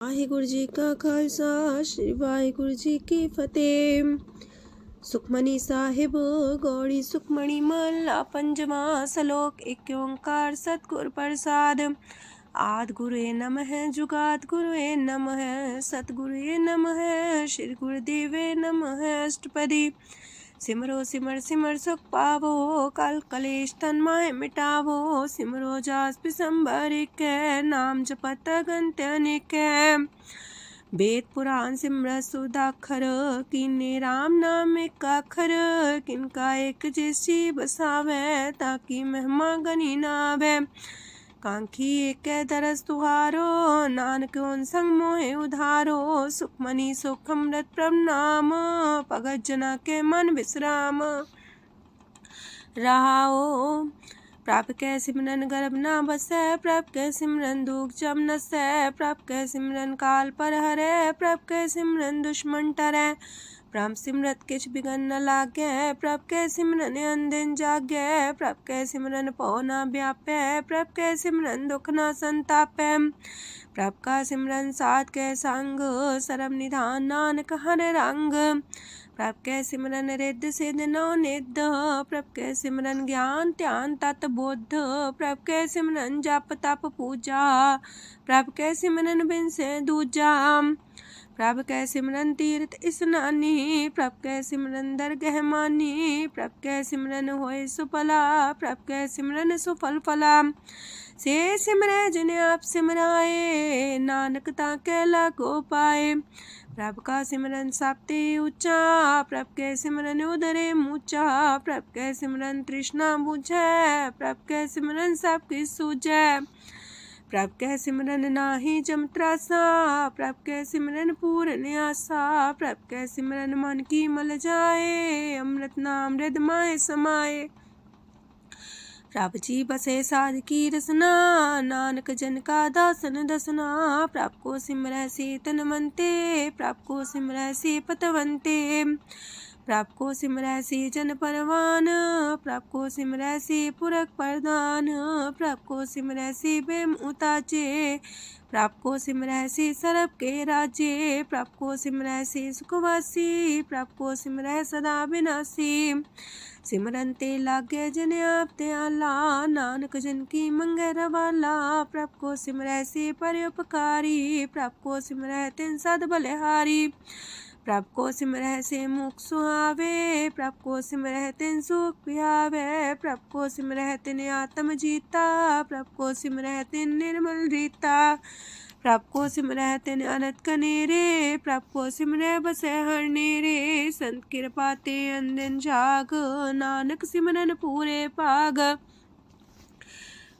ਵਾਹਿਗੁਰੂ ਜੀ ਕਾ ਖਾਲਸਾ ਸ੍ਰੀ ਵਾਹਿਗੁਰੂ ਜੀ ਕੀ ਫਤਿਹ। ਸੁਖਮਨੀ ਸਾਹਿਬ ਗੌੜੀ ਸੁਖਮਣੀ ਮਹਲਾ ਪੰਜਵਾਂ ਸ਼ਲੋਕ। ਇੱਕ ਓੰਕਾਰ ਸਤਿਗੁਰ ਪ੍ਰਸਾਦ। ਆਦਿ ਗੁਰੁਏ ਨਮః ਜੁਗਾਦ ਗੁਰੁਏ ਨਮః ਸਤਿਗੁਰੁਏ ਨਮঃ ਸ੍ਰੀ ਗੁਰਦੇਵੇ ਨਮঃ ਅਸ਼ਟਪਦੀ। सिमरो सिमर सिमर सुख पावो कल कलेश तन माहे मिटावो। सिमरो जास पिसंबर कै नाम जपत अगंत अनेक। वेद पुराण सिमरत सुदाखर कीने राम नाम एक आखर। किनका एक जैसी बसावे ताकि महिमा गनी नावे। कांखी एक दरस तुहारो नानक उन संग मोहे उधारो। सुखमनी सुख अमृत प्रणाम भगत जना के मन विश्राम। रहाओ प्रभ कै सिमरन गर्भ ना बसै। प्रभ कै सिमरन दुख जम नसै। प्रभ कै सिमरन काल पर हरै। प्रभ कै सिमरन दुश्मन टरै। प्रभ सिमरत किछ बिगन न लागै। प्रभ कै सिमरन अनदिन जागै। प्रभ कै सिमरन पौ न व्यापै। प्रभ कै सिमरन दुख न संतापै। प्रभ का सिमरन साध कै संग सरम निधान नानक हर रंग। प्रभ कै सिमरन रिद्ध सिद्ध नौ निध। प्रभ कै सिमरन ज्ञान ध्यान तत बुद्ध। प्रभ कै सिमरन जप तप पूजा। प्रभ कै सिमरन बिन से दूजा। प्रभ कै सिमरन तीर्थ स्नानी। प्रभ कै सिमरन दरगह मानी। प्रभ कै सिमरन होए सुफला। प्रभ कै सिमरन सुफल फला। से सिमरै जिन आप सिमराए नानक ताकै लागो पाए। प्रभ का सिमरन सब ते ऊंचा। प्रभ कै सिमरन उदरे मूचा। प्रभ कै सिमरन तृष्णा बुझै। प्रभ कै सिमरन सब किछ सूझै। प्रभ कै सिमरन नाही जम त्रासा। प्रभ कै सिमरन पूरन आसा। प्रभ कै सिमरन मन की मल जाए। अमृत नाम हृदय माहे समाए। प्रभ जी बसे साध की रसना नानक जन का दासन दसना। प्रभ को सिमरै से तन मनते। प्रभ को सिमरै से पतवंते। प्रभ को सिमरै से जन परवान। प्रभ को सिमरै से पुरख प्रधान। प्रभ को सिमरै से बेम उताचे। प्रभ को सिमरै से सरब के राजे। प्रभ को सिमरै से सुखवासी। प्रभ को सिमरै सदा विनाशी। सिमरन ते लागे जन आप दयाला नानक जन की मंगै रवाला। प्रभ को सिमरै से परोपकारी। प्रभ को सिमरै तिन सद बलिहारी। प्रभ को सिमरै से मुख सुहावे। प्रभ को सिमरै तिन सुख पिहावे। प्रभ को सिमरै तिन आत्म जीता। प्रभ को सिमरै तिन निर्मल रीता। प्रभ को सिमरै तिन अनंत कनेरे। प्रभ को सिमरै बसै हर नेरे। संत कृपा ते अनदिन जाग नानक सिमरन पूरे भाग।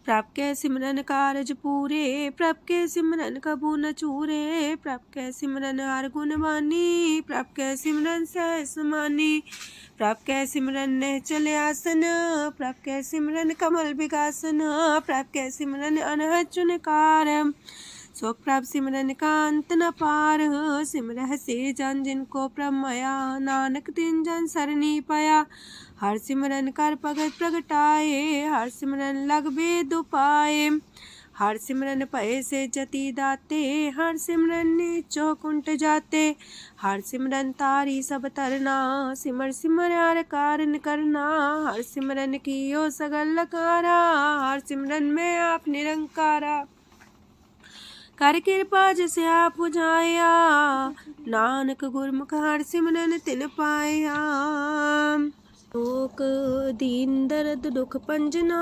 प्रभ कै सिमरन कारज पूरे। प्रभ कै सिमरन कबू न चूरे। प्रभ कै सिमरन हर गुण बानी। प्रभ कै सिमरन सहज समानी। प्रभ कै सिमरन निश्चल आसन। प्रभ कै सिमरन कमल विगासन। प्रभ कै सिमरन अनहद चुनकार। सो प्रभ सिमरन का अंत न पार। सिमरह से जन जिनको प्रभ माया नानक तिन जन सरनी पाया। हर सिमरन कर भगत प्रगटाए। हर सिमरन लग वेद उपाय। हर सिमरन भय से जति दाते। हर सिमरन नीचो कुंट जाते। हर सिमरन तारी सब तरना। सिमर सिमर हर कारण करना। हर सिमरन कियो सगल लकारा। हर सिमरन में आप निरंकारा। कर कृपा जिसे आप बुझाया नानक गुरमुख हर सिमरन तिन पाया। लोक दीन दर्द दुख पंजना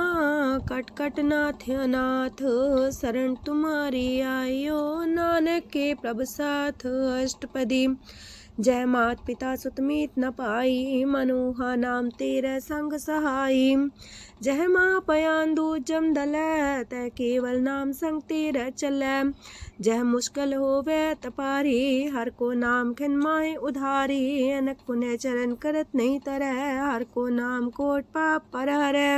कट कट नाथ अनाथ। शरण तुम्हारी आयो नानक के प्रभ साथ। अष्टपदी। जय मात पिता सुत मीत न पाई। मनोहा नाम तेरे संग सहाई। जय माँ पयान दूज जम दलै तै केवल नाम संग तेरे चलै। जह मुश्किल होवे तपारी हर को नाम खिन माहे उधारी। अनक पुण्य चरण करत नहीं तरह हर को नाम कोट पाप पर हरै।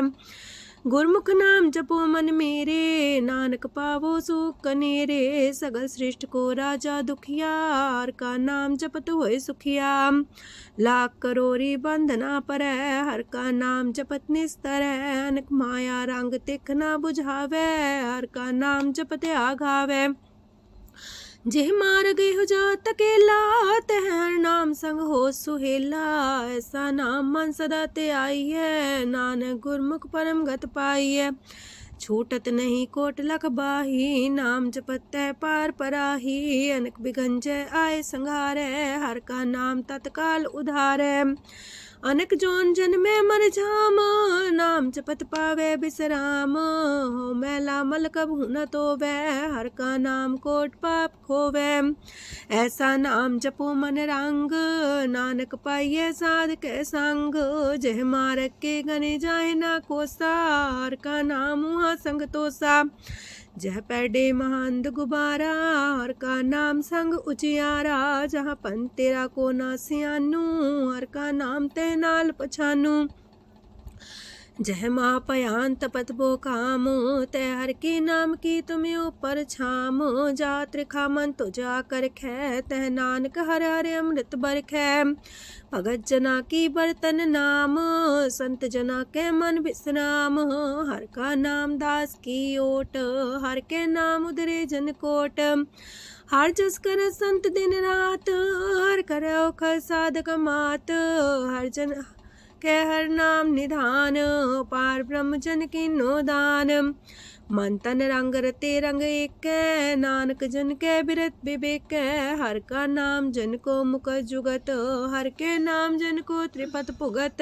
गुरमुख नाम जपो मन मेरे नानक पावो सुख कनेरे। सगल सृष्टि को राजा दुखिया हर का नाम जपत होए सुखिया। लाख करोड़ी बंधना पर हर का नाम जपत निस्तर। अनक माया रंग तिख ना बुझावे हर का नाम जपत आघावे। जेह मार गए हो जात अकेला, तह हर नाम संग हो सुहेला। ऐसा नाम मन सदा ते आई है, नानक गुरमुख परम गत पाई है। छूटत नहीं कोट लख बाही, नाम जपत है पार पराही। अनक बिगंजय आए संघारे, हर का नाम तत्काल उधारे। अनक जोन जन्मे मर जाम, नाम जपत पावे बिसराम। हो मैला मल कबहु न तोवे, हर का नाम कोट पाप खोवे। ऐसा नाम जपो मन रंग, नानक पाइये साध के संग। जह मारक के गने जाए ना कोसा, हर का नाम हुआ संग तोसा। जह पैडे महांद गुबारा, हर का नाम संग उजियारा। जहाँ पन तेरा को ना सियानू, हर का नाम ते नाल पछानू। जह माँ पयान तपत बो काम, तय हर के नाम की तुम्हें ऊपर छाम। जा त्रिखा मन तो जा कर खे, तह नानक हर हर अमृत बरखै। भगत जना की बर्तन नाम, संत जना के मन विश्राम। हर का नाम दास की ओट, हर के नाम उधरे जन कोट। हर जस कर संत दिन रात, हर करो खर साधक मात। हर जन के हर नाम निधान, पार ब्रह्म जन की नो दान। मन तन रंग रते रंग एक, नानक जन के बिरत विवेक। हर का नाम जन को मुख जुगत, हर के नाम जन को त्रिपत पुगत।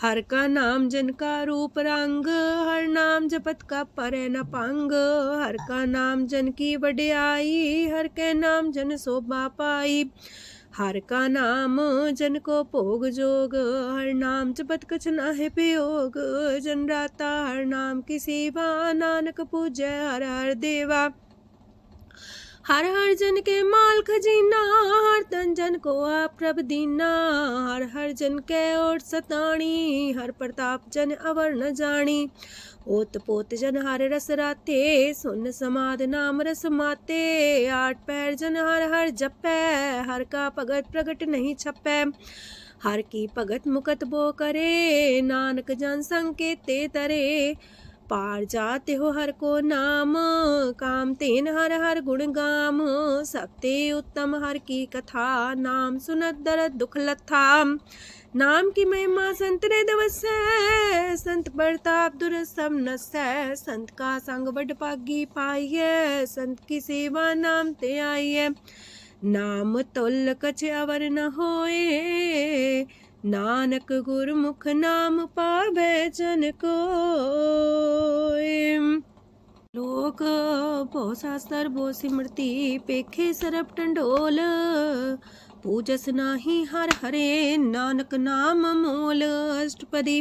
हर का नाम जन का रूप रंग, हर नाम जपत का परे न पंग। हर का नाम जन की वड्याई, हर के नाम जन शोभा पाई। हर का नाम जन को भोग जोग, हर नाम जपत कछ नाहि वियोग। जन राता हर नाम की सेवा, नानक पूजै हर हर देवा। हर हर जन के माल खजीना, हर तन जन को आप प्रभ दीना। हर हर जन के ओट सताणी, हर प्रताप जन अवर न जानी। ओत पोत जन हर रस राते, सुन समाध नाम रस माते। आठ पैर जन हर हर जपै, हर का भगत प्रगट नहीं छपै। हर की भगत मुकत बो करे, नानक जन संकेते तरे। पार जाते हो हर को नाम, काम तेन हर हर गुण गाम। सबते उत्तम हर की कथा, नाम सुनत दरद दुख लथा। नाम की महिमा संत रे दवसै, संत प्रताप दुर सब नसै। संत का संग बड़ पागी पाइयै, संत की सेवा नाम ते आइयै। नाम तुल कछ अवर न होए, नानक गुरमुख नाम पावै जन कोय। लोक भो शास्त्र भो सिमरती, पेखे सरब टंडोल। पूजस नाही हर हरे, नानक नाम मोल। अष्टपदी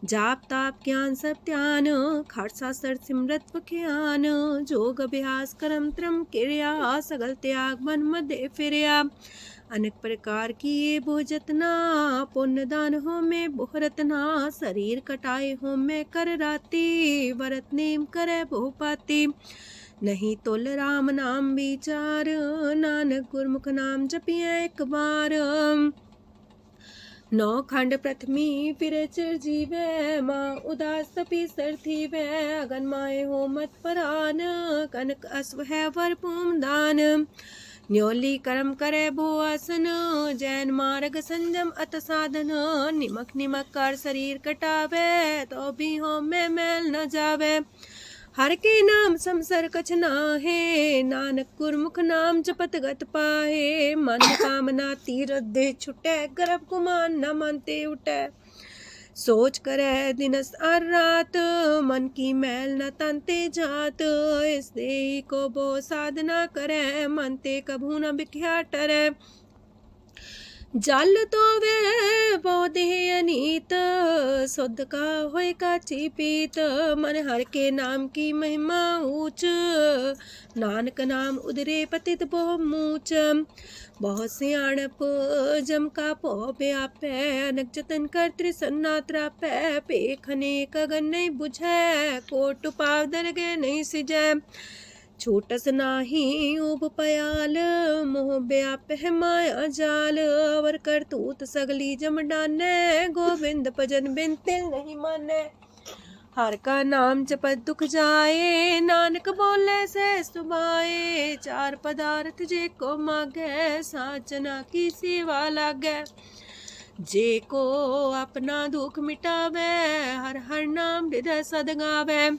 जाप ताप ज्ञान सब ध्यान, खालसा सर सिमरत बख्यान। जोग अभ्यास करम त्रम क्रिया, सगल त्याग मन मध्य फिरया। अनेक प्रकार की ये भोजतना, पुण्य दान हो में बहुरतना। शरीर कटाए हो में कर राती, वरत नेम करे बहु पाती। नहीं तुल राम नाम विचार, नानक गुरमुख नाम जपिए एक बार। नौ खंड प्रथमी फिर चिर जीवै, माँ उदास तपी सर थीवै। अगन माए हो मत परान, कनक अश्व है वर पूम दान। न्योली कर्म करे भो आसन, जैन मार्ग संजम अत साधन। निमक निमक कर शरीर कटावे, तो भी हो में मैल न जावे। हर के नाम समसर कछ नाहे, नानक गुरमुख नाम जपत गत पाहे। मन कामना तीरथ दे छुटै, गर्भ गुमान न मानते उठै। सोच करे दिनस और रात, मन की मैल न तनते जात। इस देही को बो साधना करे, मनते कभू न बिख्या टरै। जल तो वे बोधे अनीत, शुद्ध का होय काची पीत। मन हर के नाम की महिमा ऊंच, नानक नाम उदरे पतित बहु मूच। बहुत सियाणप जम का पो व्यापै, अनक जतन कर त्रिसन्ना त्रापै। पेखने कगन नहीं बुझै, कोट पाव दरगे नहीं सिजै। छूटस नाही उब पयाल, मोह व्याप है माया जाल। अवर करतूत सगली जम डानै, गोविंद भजन बिन तिल नहीं मानै। हर का नाम जपत दुख जाए, नानक बोले से सुभाए। चार पदार्थ जे को मागे, साजना की सेवा लागे। जे को अपना दुख मिटावे, हर हर नाम हृदय सद गावे।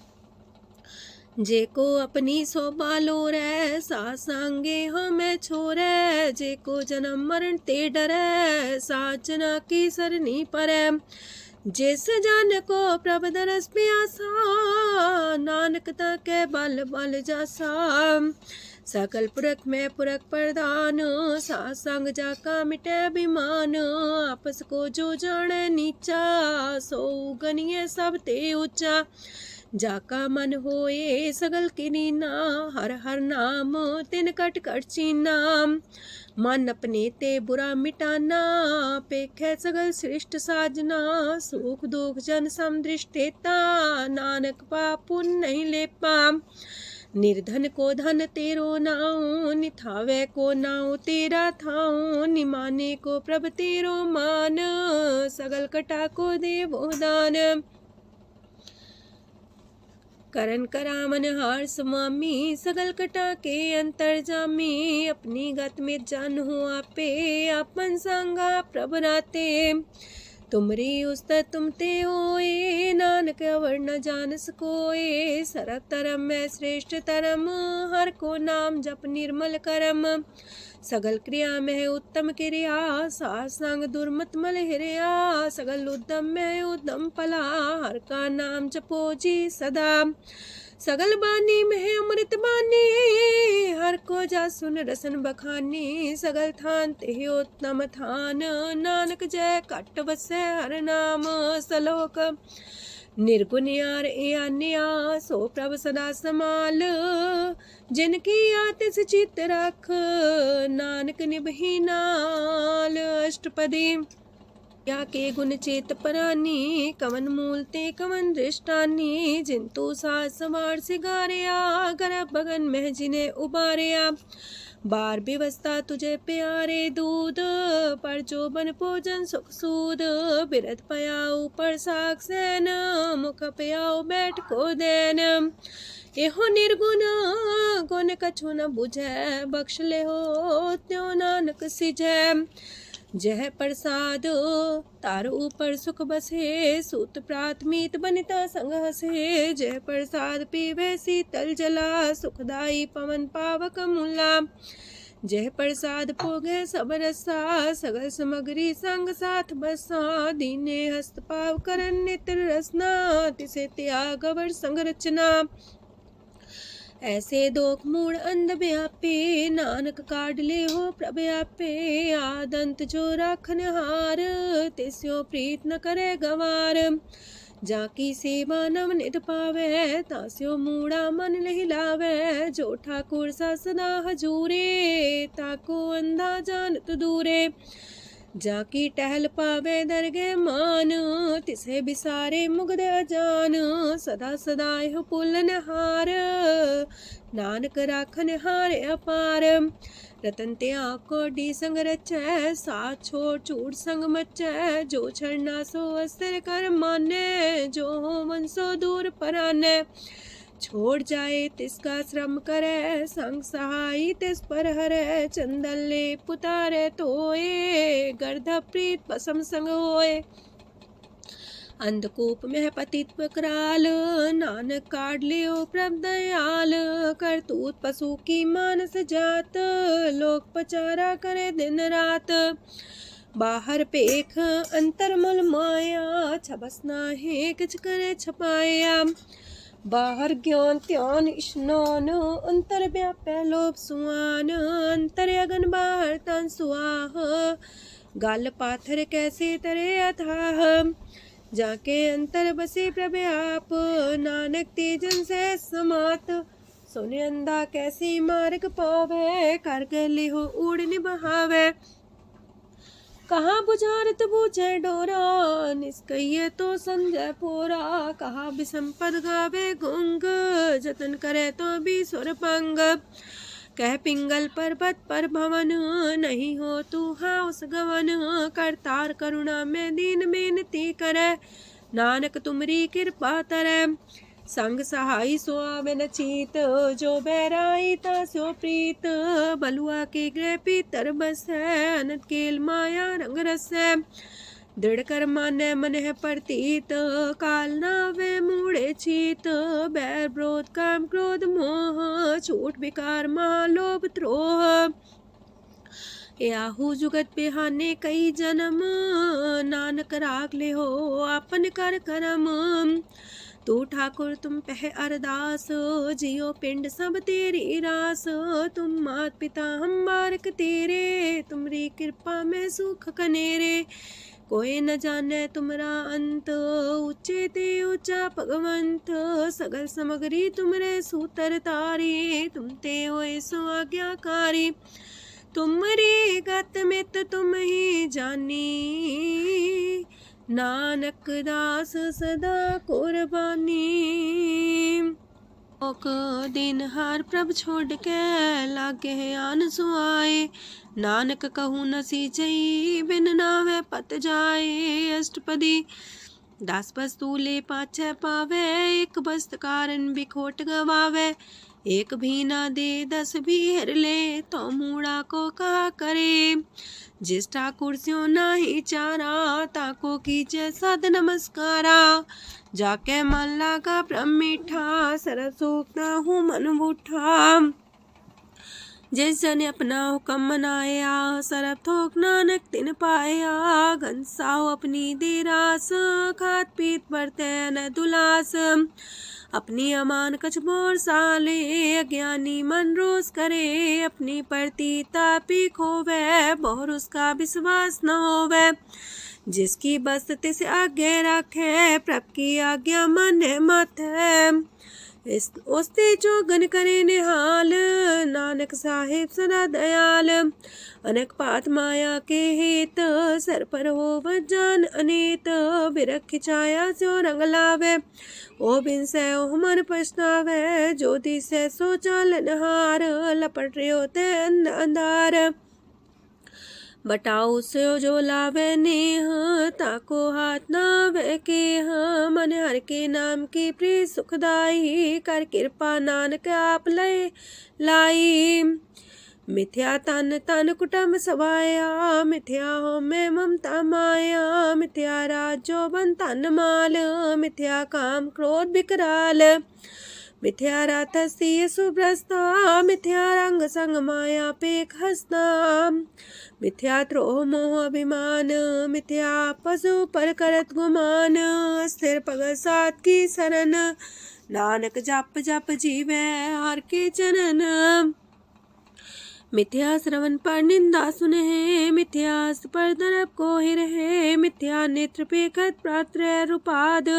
जे को अपनी शोभा लोरे, सासंगे हमें छोरे। जे को जन्म मरण ते डरे, साजना की सरनी परे। जिस जन को प्रभ दरस प्यासा, नानक ताके बल बल जासा। सकल पुरख में पुरख प्रधान, सासंग जाका मिटे अभिमान। आपस को जो जाने नीचा, सो गनिए सब ते ऊंचा। जाका मन होए सगल किरीना, हर हर नाम तिन कट कट चीना। मन अपने ते बुरा मिटाना, पेखे सगल सृष्ट साजना। सुख दुख जन समदृष्टेता, नानक पाप पुण्य नहीं लेपा। निर्धन को धन तेरो नाऊ, निथावे को नाऊ तेरा थाऊ। निमाने को प्रभ तेरो मान, सगल कटा को देवो दान। करन करामन हार समामी, सगल कटा के अंतर जामी। अपनी गत में जान हो आपे, आपन संगा प्रभ राते। तुमरी उस्तर तुम ते होए, नानक अवर न जानस कोए। सरब तरम में श्रेष्ठ तरम, हर को नाम जप निर्मल करम। सगल क्रिया में उत्तम क्रिया, सासंग दुर्मत मल हिरिया। सगल उद्यम में उद्यम फला, हर का नाम जपो जी सदा। सगल बानी में अमृत बानी, हर को जा सुन रसन बखानी। सगल थान ते उत्तम थान, नानक जय कट बसे हर नाम सलोक। निर्गुण यार आन्या, सो प्रभ सदा समाल। जिनकी आतिस चित रख, नानक निभही नाल। अष्टपदी या के गुण चेत परानी, कवन मूल ते कवन दृष्टानी। जिंतु सास सवार सिगारिया, गर्भ बगन में जिने उबारिया। बार व्यवस्था तुझे प्यारे दूध, पर जो बन भोजन सुख सूद। बिरत पयाऊ पर साग सैन, मुख पयाऊ बैठ को देन। एहो निर्गुण गुण कछु न बुझै, बख्श ले हो त्यों नानक सिझै। जह प्रसाद तार ऊपर सुख बसे, सूत प्रात मीत बनिता संग हसे। जह प्रसाद पीवे शीतल जला, सुखदाई पवन पावक मूला। जह प्रसाद भोगे सब रसा, सगल समग्री संग साथ बसा। दीने हस्त पाव करन नेत्र रसना, तिसे त्याग अवर संग रचना। ऐसे दोख मूड अंध व्यापे, नानक काढ़ ले हो प्रभ आपे। आदंत जो राखन हार, तिस्यो प्रीत न करे गवार। जाकी सेवा नव निध पावे, तास्यो मूड़ा मन लहिलावे। जो ठाकुर सा सदा हजूरे, ताको अंधा जानत दूरे। जाकी टहल पावे दरगे मान, तिसे बिसारे मुग्ध अजान। सदा सदा यह पुलन हार, नानक राखन हार अपार। रतन त्याग कोडी संग रचै, साथ छोड़ चूड़ संग मचै। जो छड़ना सो अस्थिर कर माने, जो हो मन सो दूर पराने। छोड़ जाए तिसका श्रम करे, संग सहाई तिस पर हरे। चंदन ले पुतारे तोए, गर्ध प्रीत पसम संग होए। अंधकूप में पतित कराल, नानक काढ़ लियो प्रभ दयाल। करतूत पशु की मानस जात, लोक पचारा करे दिन रात। बाहर पेख अंतर मुल माया, छबस नाहे किछ करे छपाया। बाहर ज्ञान त्यान स्नान, अंतर व्यापै लोभ सुआन। अंतर अगन बाहर तन सुआह, गल पाथर कैसे तरे अथाह। जाके अंतर बसे प्रभ आप, नानक तेजन से समात। सोने अंधा कैसे मार्ग पावे, कर गले हो उड़ निबहावे। कहाँ बुझारत बूझे डोरा, निष्कइये तो संजय पोरा। कहा विसंपद गावे गुंग, जतन करे तो भी सुर पंग। कह पिंगल पर्वत पर भवन, नहीं हो तू हाउस गवन। करतार करुणा में दीन बेनती करे, नानक तुमरी कृपा तरੈ। संग सहाई सो आवे न चीत, जो बैराई तास्यो प्रीत। बलुआ के गृह पीतर बसै, अनंत केल माया रंग रसै। दृढ़ कर मानै मन है प्रतीत, काल नावे मूढ़े चीत। बैर विरोध काम क्रोध मोह, छूट विकार महालोभ द्रोह। याहू जुगत बिहाने कई जन्म, नानक राख ले हो आपन कर करम। तू ठाकुर तुम पह अरदास, जियो पिंड सब तेरी रास। तुम मात पिता हम बारक तेरे, तुमरी कृपा में सुख कनेरे। कोई न जाने तुमरा अंत, ऊंचे ते ऊंचा भगवंत। सगल समगरी तुमरे सूतर तारी, तुम ते होए सो आज्ञाकारी। तुमरी गत मित तुम ही जानी, नानक दास सदा कुर्बानी। ओक दिन हार प्रभ छोड़ के, लागे आन सुआए। नानक कहूँ न सीचई, बिन नावे पत जाए। अष्टपदी दास बस तूले पाछे पावे, एक बस्त कारण बिखोट गवावे। एक भी ना दे दस भी हर ले, तो मूड़ा को कहा करे। जिस ठाकुर स्यों नाही चारा, ताको कीजे सद नमस्कारा। जाके मन लागा ब्रह्म मीठा, सरस सूखता हूँ मन बूठा। जिस जन अपना हुक्म मनाया, सरब थोक नानक तिन पाया। घनसाओ अपनी दे रास, खात पीत बरते न दुलास। अपनी अमान कछ बोर साले, अज्ञानी मन रोस करे। अपनी परती तापी खोवे, बहुर उसका विश्वास न होवे। जिसकी बस तिस आगे रखे, प्रभ की आज्ञा माने माथे। उसते चौगन करे निहाल, नानक साहिब सदा दयाल। अनेक पात माया के हेत, सर पर हो जान अनेत। बिरख छाया स्यो रंग लावे, ओ बिन से ओ मन पछतावे। जो दिसे सो चालन हार, लपट रहो ते अंधार। बटाऊ से जो लावे नेह, ताको हाथ नावे केह। मन हर के नाम की प्रीत सुखदाई, कर कृपा नानक आप लय लाई। मिथ्या तन तन कुटुंब सवाया, मिथ्या हो में ममता माया। मिथ्या राजो बन तन माल, मिथ्या काम क्रोध विकराल। मिथ्या रातसी सुभ्रस्ता, मिथ्या रंग संग माया पेख हस्ता। मिथ्या द्रोह मोह अभिमान, मिथ्या पशु पर करत गुमान। स्थिर पग सात की शरण, नानक जप जप जीवे हर के चरण। मिथ्या श्रवण पर निंदा सुने, मिथ्या पर दरब को ही रहे। मिथ्या नेत्र पेखत प्रात्र रूपाद,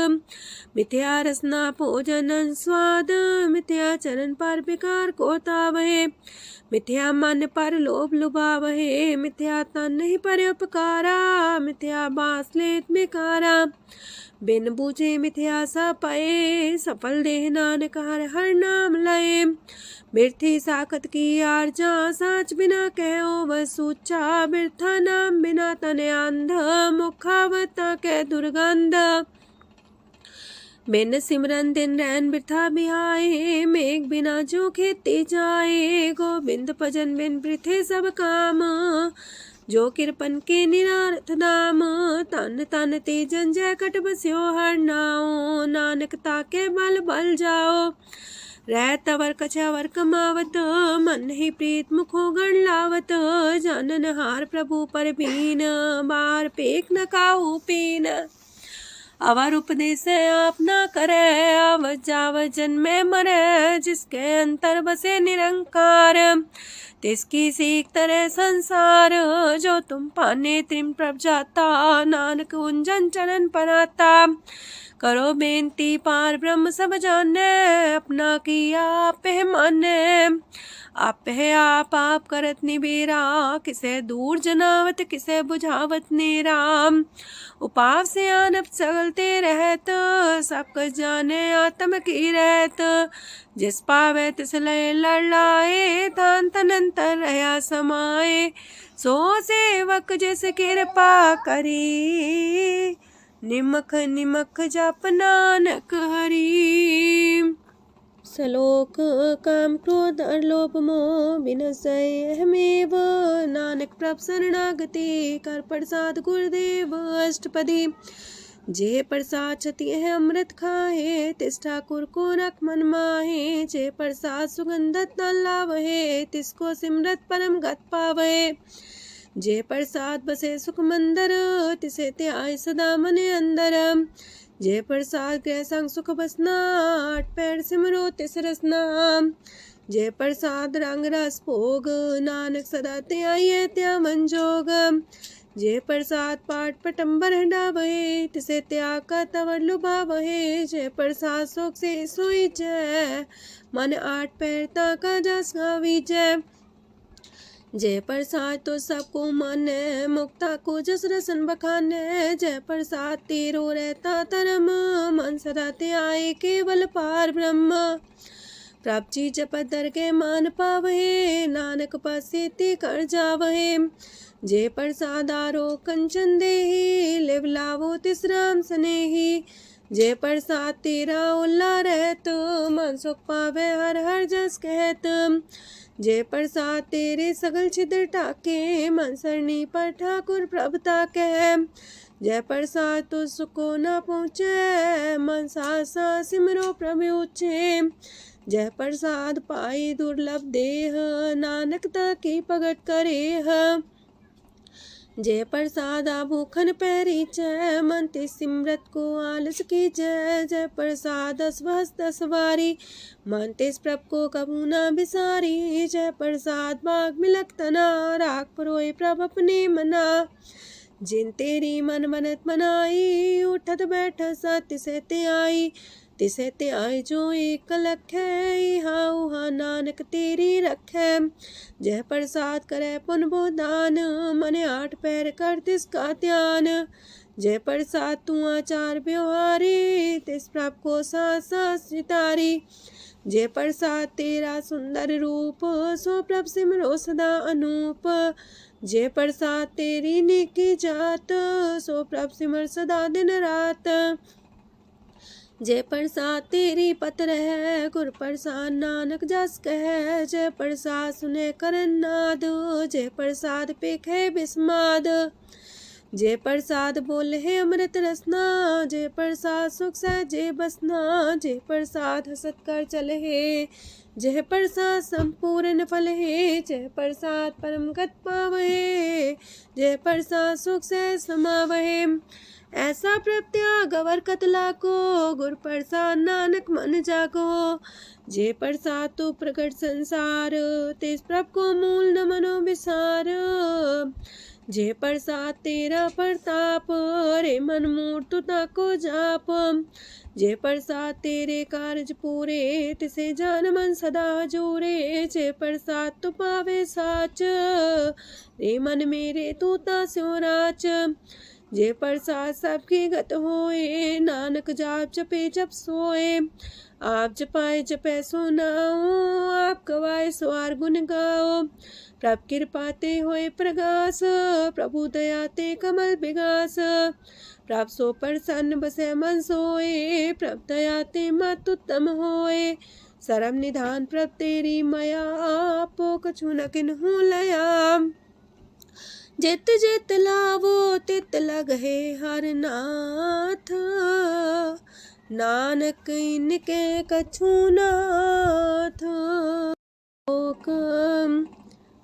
मिथ्या रसना भोजन स्वाद। मिथ्या चरण पर विकार को तावहे, मिथ्या मन पर लोभ लुभावहे। मिथ्या तन नहीं पर उपकारा, मिथ्या बास लेत मिकारा। बिन बूझे मिथ्या सा पाए, सफल देह नानक हर हर नाम लय। बिरथी साखत की आरजा, साच बिना कहो वह सूचा। बिरथा नाम बिना तने अंध, मुखावता के दुर्गंध। बिन सिमरन दिन रैन बिरथा बिहाए, मेघ बिना जो खेती जाए। गोविंद भजन बिन बिरथे सब काम, जो किरपन के निरारथ नाम। तन तन ते जंजय कट बस्यो हर नाओ, नानक ताके बल बल जाओ। रह तवर कछावर कमावत, मन ही प्रीत मुखो गण लावत। जानन हार प्रभु पर बीन, बार पेख न काहू पीन। अवर उपदेश आप न करे, आवत जावत जन्मे मरे। जिसके अंतर बसे निरंकार, तिसकी सीख तरह संसार। जो तुम पाने त्रिम प्रभ जाता, नानक उंजन चरण पर आता। करो बेनती पार ब्रह्म सब जाने, अपना किया आप माने। आप है आप करत निबेरा, किसे दूर जनावत किसे बुझावत नेरा। उपाव से आनप चलते रहत, सब कुछ जाने आत्म की रहत। जिस पावे तिस लय लड़ाए, तान तनंतर रहा समाए। सो सेवक जिस कृपा करी, निमख निमख जप नानक हरि। सलोक काम क्रोध लोभ मोह विनशय अहमेव, नानक प्रभ शरणागति कर प्रसाद गुरुदेव अष्टपदी। जे प्रसाद छति है अमृत खाहे, तिस ठाकुर को रख मन माहे। जे प्रसाद सुगंधत न लावहे, तिसको सिमरत परम गत पावहे। जे प्रसाद बसे सुख मंदर, तिसे त्याय सदा मने अंदर। जे प्रसाद गृह संग सुख बसना, आठ पैर सिमरो तिस रसना। जे प्रसाद रंग रस भोग, नानक सदा त्याये त्या मन जोग। जे प्रसाद पाठ पटम्बर डावहे, तिसे त्याग का तवर लुभावहे। जे प्रसाद शोक से सोई जय, मन आठ पैर ताका जस गावी जय। जय प्रसाद तो सबको माने, मुक्ता को जस रसन बखाने। जय प्रसाद तेरो रहता धर्म, मन सदा त्याए केवल पार ब्रह्म। प्रभ जी जपत दर के मान पावहे, नानक पासे ते कर जावहे। जे प्रसाद आरो कंचन देहि, लिव लावो तिस राम स्नेही। जे प्रसाद तेरा उल्ला रहत, मन सुख पावे हर हर जस कहत। जे प्रसाद तेरे सगल छिद्र टाके, मन सरनी पर ठाकुर प्रभ ताके। जय प्रसाद तो सुको न पहुँचे, मन सा सिमरो प्रभु ऊँचे। जय प्रसाद पाई दुर्लभ देह, नानक ताकी प्रगट करे। जय प्रसाद आभूखन पैरी जय, मन ते सिमरत को आलस की जय। जय प्रसाद अस्वस्थ सवारी, मन तेस प्रभ को कबू न बिसारी। जय प्रसाद बाग मिलक तना, राख परोए प्रभ अपने मना। जिन तेरी मन मनत मनाई, उठत बैठत सत्य से ते आई। तिसे ते आई जो एक लख है, हाँ उहाँ नानक तेरी रखै। जय प्रसाद करे पुन बोदान, मने आठ पैर कर तिसका ध्यान। जय प्रसाद तू आचार व्यवहारी, तिस प्रभ को सास सितारी। जय प्रसाद तेरा सुंदर रूप, सो प्रभ सिमरो सदा अनूप। जय प्रसाद तेरी नेकी जात, सो प्रभ सिमर सदा दिन रात। जय प्रसाद तेरी पत्र है, गुर प्रसाद नानक जस कह। जय प्रसाद सुने करन नाद, जय प्रसाद पेखे बिस्माद। जय प्रसाद बोले है अमृत रसना, जय प्रसाद सुख सहजे बसना। जय प्रसाद हसत कर चले है, जय प्रसाद संपूर्ण फल है। जय प्रसाद परम गत पावहे, जय प्रसाद सुख से समावहे। ऐसा प्रत्याग अवर कतला को, गुर प्रसाद नानक मन जागो। जय प्रसाद तो प्रकट संसार, तेज प्रभ को मूल न मनो विसार। जय प्रसाद तेरा प्रताप, रे मन मूर्त ताको जाप। जय प्रसाद तेरे कारज पूरे, तिसे जान मन सदा जोरे। जय प्रसाद तू पावे साच, रे मन मेरे तू ता स्यो राच। जय प्रसाद सबकी गत होए, नानक जाप जपे जप सोए। आप जपाए जपे सो नाओ, आप गवाए स्वार गुण गाओ। प्रभ कृपा ते होए प्रगास, प्रभु दया ते कमल विगास। प्रभ सो प्रसन्न बसे मन सोए, प्रभ दया ते मत उत्तम होए। सरम निधान प्रभ तेरी मया, आपो कछु न किन्हु लया। जित जित लावो तित लगहे हर नाथ, नानक इनके कछु नाथ।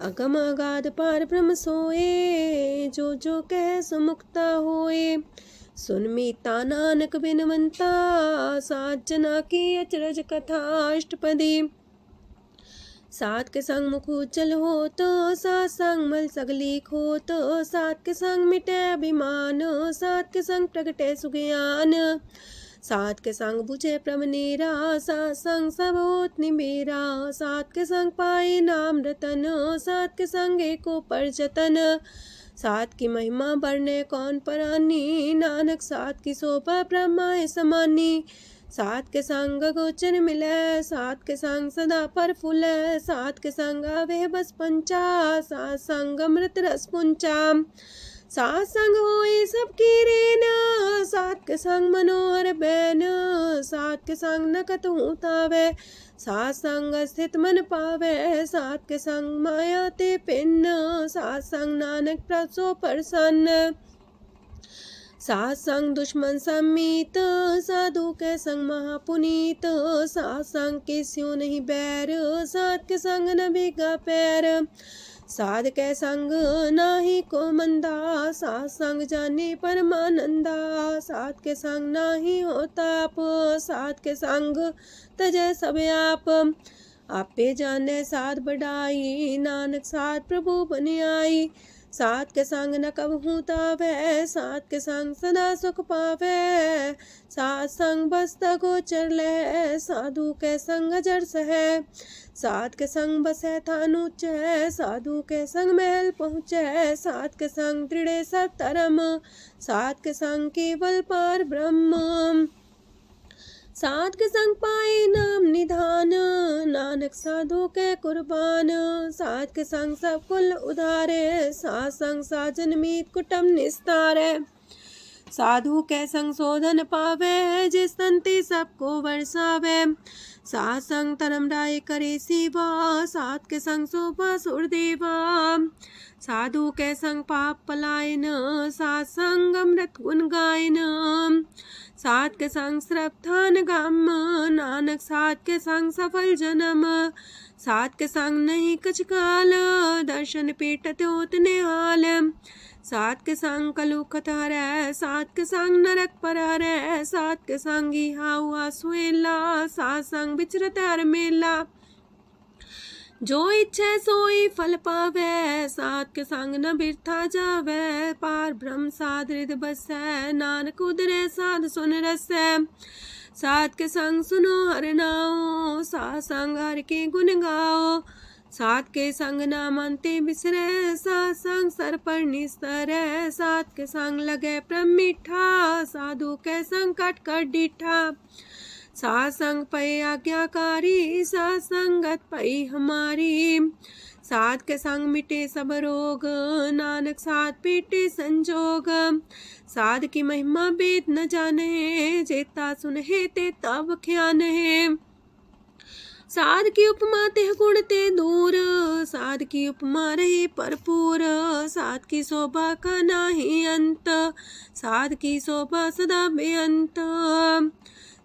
अगम अगाध पार ब्रह्म सोए, जो जो कह सो मुक्ता होए। सुन मीता नानक बिनवंता, सात जना की अचरज कथा अष्टपदी। सात के संग मुख उज्जल हो तो, सात संग मल सगली खो तो। सात के संग मिटे अभिमान, सात के संग प्रगटे सुज्ञान। सात के संग बुझे प्रभ नेरा, सात संग सब होत निमेरा। सात के संग पाए नाम रतन, सात के संग एको पर जतन। सात की महिमा बरने कौन परानी, नानक सात की शोभा ब्रह्मा समानी। सात के संग गोचर मिले, सात के संग सदा पर फूले। सात के संग आवे बस पंचा, सात संग अमृत रस पुंचा। सात संग होए सबकी रेन, सात के संग मनोहर बैन, सात के संग न कतहु तावै, सात संग स्थित मन पावै, सात के संग माया ते पिन्न, सात संग नानक प्रसो प्रसन्न। सात संग दुश्मन सम्मीत, साधु के संग महापुनीत, सात संग के स्यों नहीं बैर, सात के संग न भीगा पैर, साध के संग नाही को मंदा, सात संग जाने परमानंदा, सात के संग नाही हो ताप, सात के संग तजय सब आप, आपे जाने साध बढ़ाई, नानक साथ प्रभु बन आई, सात के संग न कबहू तावै, सात के संग सदा सुख पावै, सात संग बसता गोचर लहै, साधु के संग अजर सहै, सात के संग बसै थान ऊंचै, साधु के संग महल पहुँचै, सात के संग दृढ़ सब धर्म, सात के संग केवल पार ब्रह्म, सात के संग पाए नाम निधान, नानक साधु के कुर्बान, सात के संग सब कुल उधारे, सात संग साजन मीत कुटुम निस्तारे, साधु के संग शोधन पावे, जिस संति सबको वर्षावे, सात संग धर्म राय करे सेवा, सात के संग शोभा सुरदेवा, साधु के संग पाप पलायन, सात संग अमृत गुण गायन, सात के संग श्रद्धान गम, नानक सात के संग सफल जन्म, सात के संग नहीं कछ काल, दर्शन पेटत होत निहाल, सात के संग कलुखत हरै, सात के संग नरक पर हरै, सात के संग इहा हुआ सुहेला, सात संग विचरत हर मेला, जो इच्छा सोई फल पावै, सात के संग न बिरथा जावै, पार ब्रह्म साध हृदय बसै, नानक उदरै साध सुन रसै, सात के संग सुनो हर नाओ, सात संग हर के गुण गाओ, सात के संग ना मानते बिसरै, सात संग सर पर निस्तरै, सात के संग लगे प्रेम मीठा, साधु के संग कट कर डीठा, सात संग पै आज्ञाकारी, सात संगत पै हमारी, सात के संग मिटे सब रोग, नानक सात पीटे संजोग, साध की महिमा वेद न जाने, जेता सुनहे ते तब ख्यान है, साध की उपमा तेह गुण ते दूर, साध की उपमा रहे भरपूर, साध की शोभा का नाही अंत, साध की शोभा सदा बेअंत,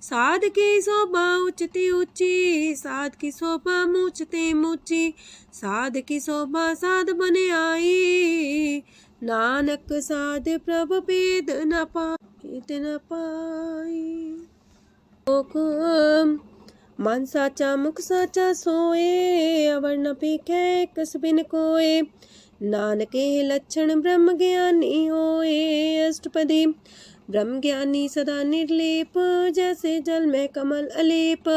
साध की शोभा उच्चते ऊंची, साध की शोभा मूचते मूची, साध की शोभा साध बने आई, नानक साध प्रभु भेद न पाई। मन साचा मुख साचा सोए, अवर न पीखे कस बिन कोए, नानके लक्षण ब्रह्म ज्ञानी होए, अष्टपदी ब्रह्म ज्ञानी सदा निर्लेप, जैसे जल में कमल अलेप,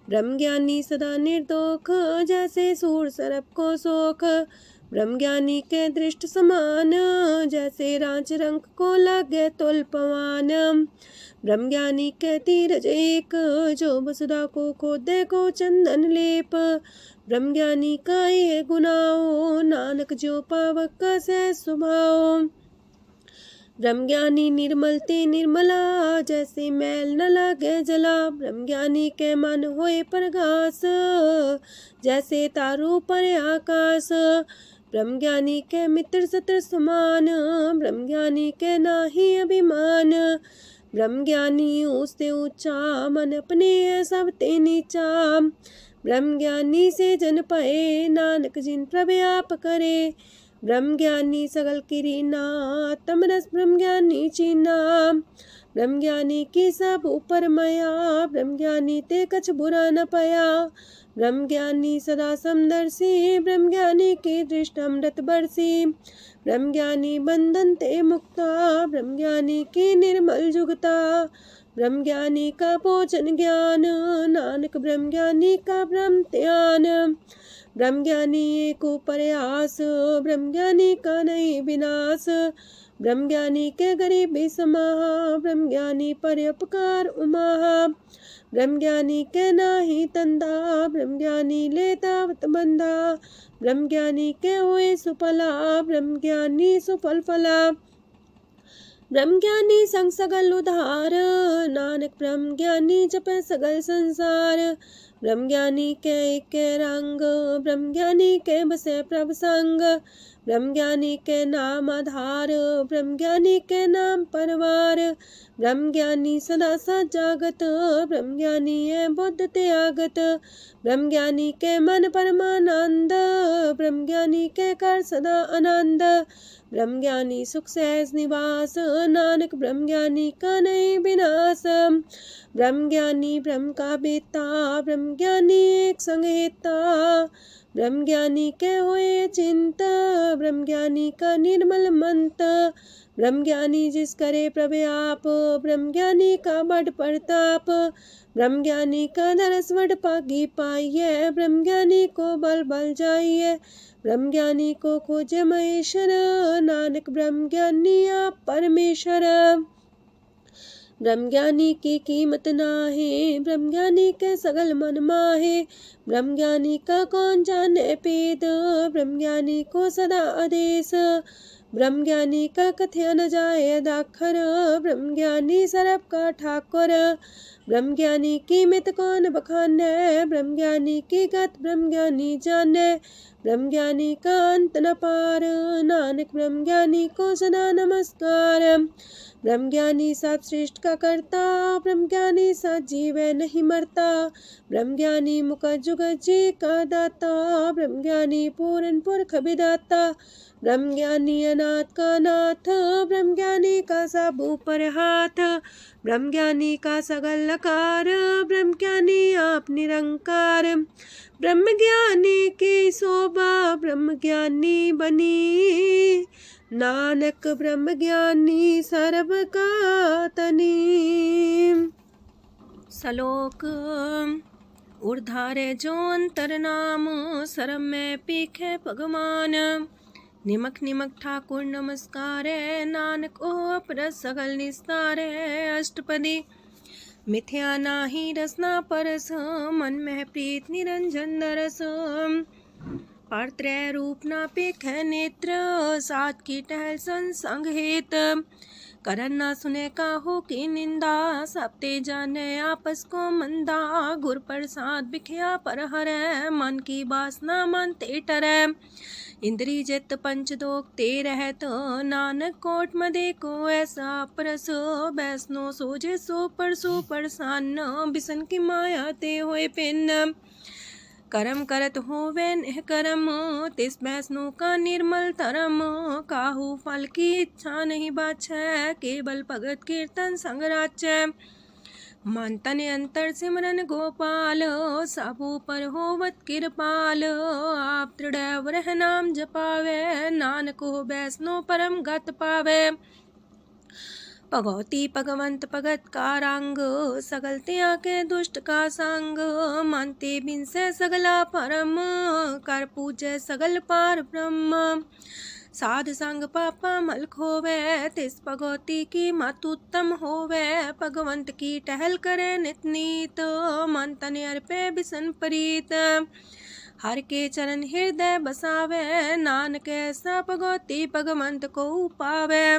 ब्रह्म ज्ञानी सदा निर्दोख, जैसे सूर सर्प को सोख, ब्रह्म ज्ञानी के दृष्ट समान, जैसे रांच रंग को लगे तुल पवान, ब्रह्म ज्ञानी के तीरज एक, जो वसुधा को खोदे को चंदन लेप, ब्रह्म ज्ञानी का ये गुनाओ, नानक जो पावक का सह स्वभाव, ब्रह्म ज्ञानी निर्मल ते निर्मला, जैसे मैल न लागे जला, ब्रह्म ज्ञानी के मन होए प्रगास, जैसे तारू पर आकाश, ब्रह्म ज्ञानी के मित्र सत्र समान, ब्रह्म ज्ञानी के नाही अभिमान, ब्रह्म ज्ञानी ऊंचते ऊंचा, मन अपने है सब ते नीचा, ब्रह्म ज्ञानी से जन पाए, नानक जिन प्रभु आप करे, ब्रह्म ज्ञानी सगल किरीना, तमरस ब्रह्म ज्ञानी चीना, ब्रह्म ज्ञानी की सब ऊपर मया, ब्रह्म ज्ञानी ते कछ बुरा न पाया, ब्रह्म ज्ञानी सदा समदर्शी, ब्रह्म ज्ञानी की दृष्ट अमृत बरसी, ब्रह्म ज्ञानी बंधन ते मुक्ता, ब्रह्म ज्ञानी की निर्मल जुगता, ब्रह्म ज्ञानी का भोजन ज्ञान, नानक ब्रह्म ज्ञानी का ब्रह्म ध्यान, ब्रह्म ज्ञानी एक प्रयास, ब्रह्म ज्ञानी का नहीं विनाश, ब्रह्म ज्ञानी के गरीबी समाहा, ब्रह्म ज्ञानी पर उपकार उमाहा। ब्रह्म ज्ञानी के नाही तंदा, ब्रह्म ज्ञानी लेतावत बंधा। ब्रह्म ज्ञानी के हुए सुफला, ब्रह्म ज्ञानी सुफल फला। ब्रह्म ज्ञानी संग सगल उधार, नानक ब्रह्म ज्ञानी जपे सगल संसार। ब्रह्म ज्ञानी के रंग, ब्रह्म ज्ञानी के बसे प्रभ संग। ब्रह्म ज्ञानी के नाम आधार, ब्रह्म ज्ञानी के नाम परवार। ब्रह्म ज्ञानी सदा सजागत, ब्रह्म ज्ञानी है बुद्ध त्यागत। ब्रह्म ज्ञानी के मन परमानंद, ब्रह्म ज्ञानी के कर सदा आनंद। ब्रह्म ज्ञानी सुख सहज निवास, नानक ब्रह्म ज्ञानी का नहीं विनाश। ब्रह्म ज्ञानी ब्रह्म का बेता, ब्रह्म ज्ञानी एक संग हेता। ब्रह्म ज्ञानी के हुए चिंता, ब्रह्म ज्ञानी का निर्मल मंत। ब्रह्म ज्ञानी जिस करे प्रभु आप, ब्रह्म ज्ञानी का बड़ प्रताप। ब्रह्म ज्ञानी का दरस वड पागी पाइये, ब्रह्म ज्ञानी को बल बल जाइए। ब्रह्म ज्ञानी को खोजे महेश्वर, नानक ब्रह्म ज्ञानी आप परमेश्वर। ब्रह्म ज्ञानी की कीमत नाहे, ब्रह्म ज्ञानी के सगल मन माहे। ब्रह्म ज्ञानी का कौन जाने पेद, ब्रह्म ज्ञानी को सदा आदेश। ब्रह्म ज्ञानी का कथ्या न जाए दाखर, ब्रह्म ज्ञानी सरब का ठाकुर। ब्रह्म ज्ञानी की मित कौन बखाने, ब्रह्म ज्ञानी की गत ब्रह्म ज्ञानी जाने। ब्रह्म ज्ञानी का अंत न पार, नानक ब्रह्म ज्ञानी को सदा नमस्कार। ब्रह्म ज्ञानी सब सृष्ट का करता, ब्रह्म ज्ञानी सजीव नहीं मरता। ब्रह्म ज्ञानी मुख जुग जी का दाता, ब्रह्म ज्ञानी पूरन पुरख विदाता। ब्रह्म ज्ञानी अनाथ का नाथ, ब्रह्म ज्ञानी का सब ऊपर हाथ। ब्रह्म ज्ञानी का सगल लकार, ब्रह्म ज्ञानी आप निरंकार। ब्रह्म ज्ञानी की शोभा, ब्रह्म ज्ञानी बनी। नानक ब्रह्म ज्ञानी सर्व का तनी। श्लोक ऊर्धारे जो अंतर नाम, सरम में पीखे भगवान। निमक निमक ठाकुर नमस्कार, नानक ओ अपर सगल निस्तार। अष्टपदी मिथ्या नाही रसना परस, मन में प्रीत निरंजन दरस। परत्रय रूप ना पेख नेत्र, सात की टहल संसंग हेत। करन ना सुने काहू की निंदा, सब ते जाने आपस को मंदा। गुर प्रसाद बिखया पर हरै, मन की बासना मानते टरै। इंद्री जित पंच दोख ते रहत, नानक कोट मदे को ऐसा परस। बैसनो सोजे सो परसो परसान्न, बिसन की माया ते होए पिन। करम करत होवे निह करम, तिस बैसनो का निर्मल धरम। काहू फल की इच्छा नहीं बाछै, केवल भगत कीर्तन संग राचै। मन तन अंतर सिमरन गोपाल, सबू पर होवत कृपाल। आप दृढ़ रह नाम जपावे, नानक हो बैसनो परम गत पावे। भगवती भगवंत भगत का रंग, सगल त्याग के दुष्ट का संग। मानते बिन से सगला परम, कर पूजे सगल पार ब्रह्म। साध संग पापा मल खोवे, तिस भगवती की मत उत्तम होवे। भगवंत की टहल करे नित नीत, मन तन अर्पे बिसन प्रीत। हर के चरण हृदय बसावे, नानक ऐसा भगवती भगवंत को पावे।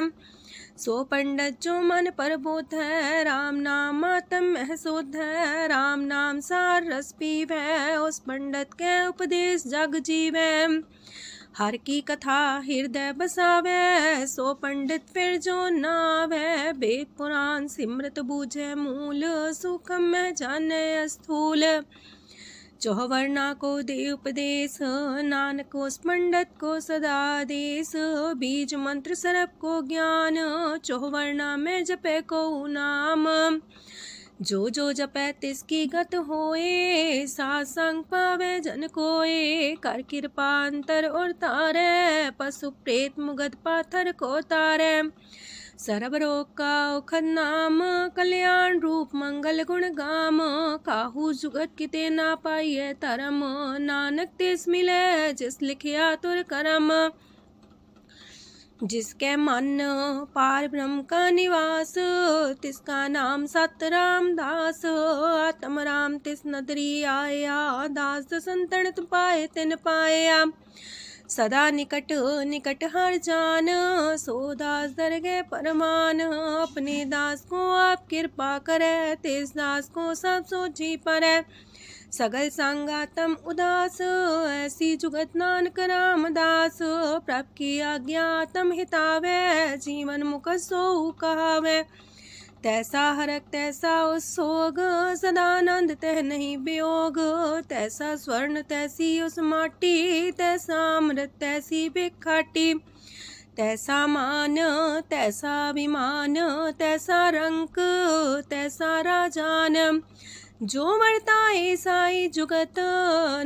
सो पंडित जो मन पर बोध है, राम नाम आत्म में शोध है। राम नाम सार रस पीवे, उस पंडित के उपदेश जग जीवे। हर की कथा हृदय बसावे, सो पंडित फिर जो नावे। वेद पुराण सिमरत बूझे मूल, सुखम में जाने स्थूल। चौवर्णा को दे उपदेश, नानक उस पंडित को सदा देश। बीज मंत्र सरप को ज्ञान, चौवर्णा में जपे को नाम। जो जो जपे तिसकी गत होए, सासंग पावे जन कोए। कर कृपा अंतर और तारे, पशु प्रेत मुगध पाथर को तारे। सर्व रोग का औखद नाम, कल्याण रूप मंगल गुण गाम। काहू जुगत किते ना पाइये धरम, नानक तिस मिले जिस लिखिया तुर करम। जिसके मन पार ब्रह्म का निवास, तिसका नाम सत रामदास। आत्म राम तिस नदरी आया, दास संतन पाए तिन पाया। सदा निकट निकट हर जान, सो दास दरगे परमान। अपने दास को आप कृपा करे, तिस दास को सब सोची परे। सगल संगातम उदास, ऐसी जुगत नानक रामदास। प्रभ की आज्ञा तम हितावे, जीवन मुख सो कहावे। तैसा हरक तैसा उत्सोग, सदानंद तह नहीं वियोग। तैसा स्वर्ण तैसी उस माटी, तैसा अमृत तैसी बिखाटी। तैसा मान तैसा अभिमान, तैसा रंक तैसा राजान। जो वर्ताए साई जुगत,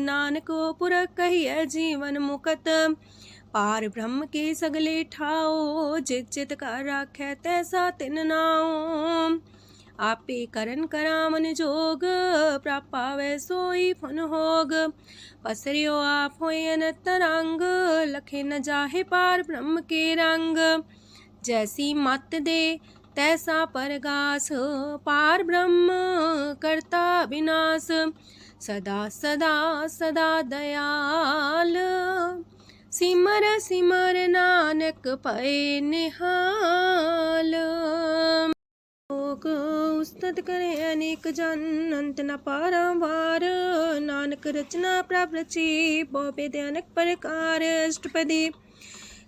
नानक पुरख कहिए जीवन मुकत। पार ब्रह्म के सगले ठाओ, जित जित कर राखै तैसा तिन नाओ। आपे करन करामन जोग, प्राप पावै सोई फुन होग। पसरियो आप होय अनंत रंग, लखे न जाहे पार ब्रह्म के रंग। जैसी मत दे तैसा परगास, पार ब्रह्म करता विनाश। सदा सदा सदा दयाल, सिमर सिमर नानक पए निहाल। लोक उस्तत करे अनेक जन, अंत न पारावार। नानक रचना प्रभ रची, बहु अनेक प्रकार। अष्टपदी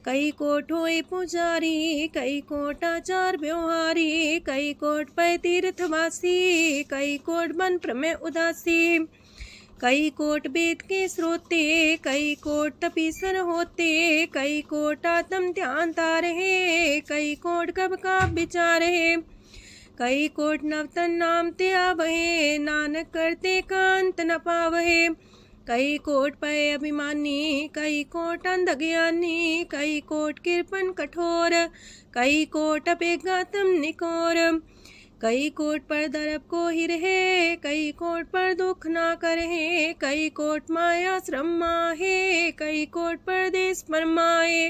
कई कोट होए पुजारी, कई कोट आचार व्यवहारी। कई कोट पै तीर्थवासी, कई कोट बन प्रमेय उदासी। कई कोट वेद के श्रोते, कई कोट तपीसर होते। कई कोट आत्म ध्यान तारहे, कई कोट कब का विचारे। कई कोट नवतन नाम ते आवहे, नानक करते कांत न पावहे। कई कोट पय अभिमानी, कई कोट अंधज्ञानी। कई कोट कृपन कठोर, कई कोट अपेगातम निकोर। कई कोट पर दरब को ही रहे, कई कोट पर दुख ना करहे। कई कोट माया श्रम माहे, कई कोट परदेश परमाए।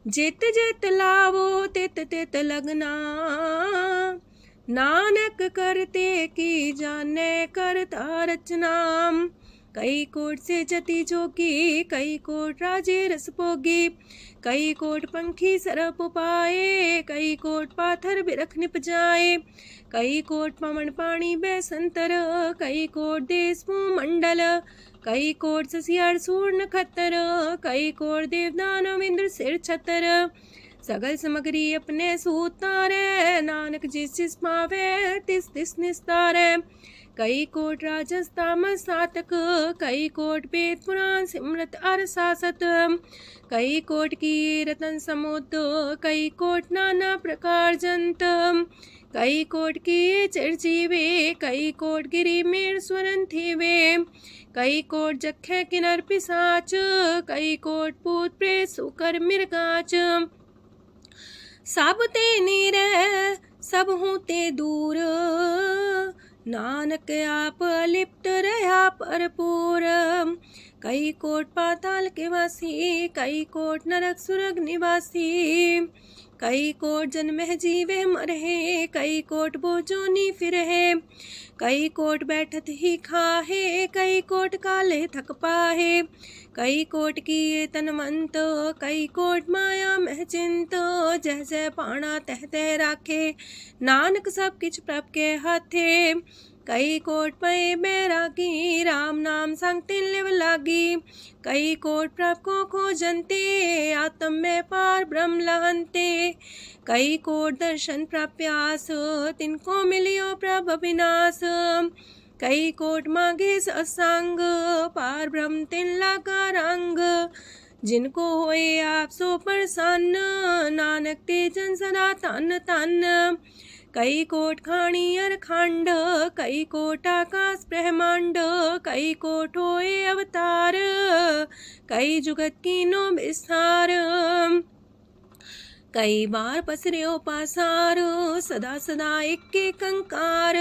जित जित लावो तित तित लगना, नानक करते की जाने करता रचना। कई कोट से जति जोगी, कई कोट राजे रस भोगी। कई कोट पंखी सरप पाए, कई कोट पाथर बिरख निप जाए। कई कोट पवन पानी बैसंतर, कई कोट देश मंडल। कई कोट ससियार सूर नखत्तर, कई कोट देवदानव इंद्र सिर छतर। सगल सामग्री अपने सूतारे, नानक जिस जिस पावे तिस तिस निस्तारे। कई कोट राजस तामस सातक, कई कोट वेद पुराण सिमरत अर सासत। कई कोट की रतन समुद्र, कई कोट नाना प्रकार जंत। कई कोट की चिरजीवे, कई कोट गिरी मेर स्वरन थीवे। कई कोट जखे किनर पिसाच, कई कोट पूत प्रेत सुकर मिर्गाच। सब ते नीरे सब हूँ ते दूर, नानक आप लिप्त रहा भरपूर। कई कोट पाताल के वासी, कई कोट नरक सुरग निवासी। कई कोट जन्मह जीवे मरहे, कई कोट बोझोनी फिरहे। कई कोट बैठत ही खाहे, कई कोट काले थक पाहे। कई कोट किए तनमंत, कई कोट माया मह चिंत। जह जह पाणा तह तह राखे, नानक सब किछ प्रभ के हाथे। कई कोट पए बैरागी, राम नाम संग तिन लिव लागी। कई कोट प्रभ को खोजंते, आत्म में पार ब्रह्म लहंते। कई कोट दर्शन प्रप्यास, तिनको मिलियो प्रभ अविनाश। कई कोट मांगे सत्संग, पार ब्रह्म तिन लागा रंग। जिनको होए आप सो प्रसन्न, नानक ते जन सदा तन तन। कई कोट खाणी अर खंड, कई कोट आकाश ब्रह्मांड। कई कोट होए अवतार, कई जुगत कीनो विस्तार। कई बार पसर्यो पासार, सदा सदा एक कंकार।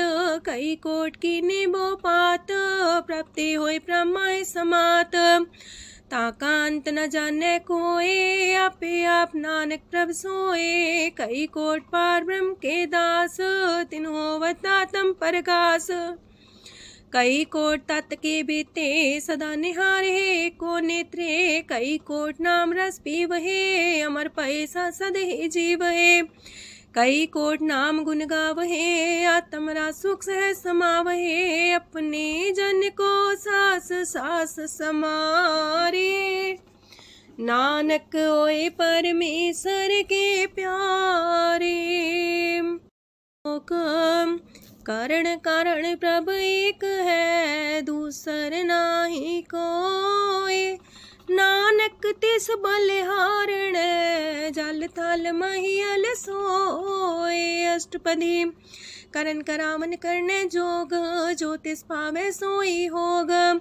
कई कोट की निबो पात, प्राप्ति होए प्रमाय समात। ताका अंत न जाने कोय, आपे आप नानक प्रभ सोए। कई कोट पार ब्रह्म के दास, तिन होवत आत्म परगास। कई कोट तत् के बीते, सदा निहारे को नेत्रे। कई कोट नाम रस पीवहे, अमर पैसा सद ही जीवहे। कई कोट नाम गुण गावहे, आत्मरा सुख सह समावहे। अपने जन को सास सास समारे, नानक होए परमेश्वर के प्यारे। कारण कारण प्रभ एक है, दूसर नाही कोय। नानक तिस बलिहारण, जल थल महियल सोय। अष्टपदी करन करावन करने जोग, जो तिस पावे सोई होग।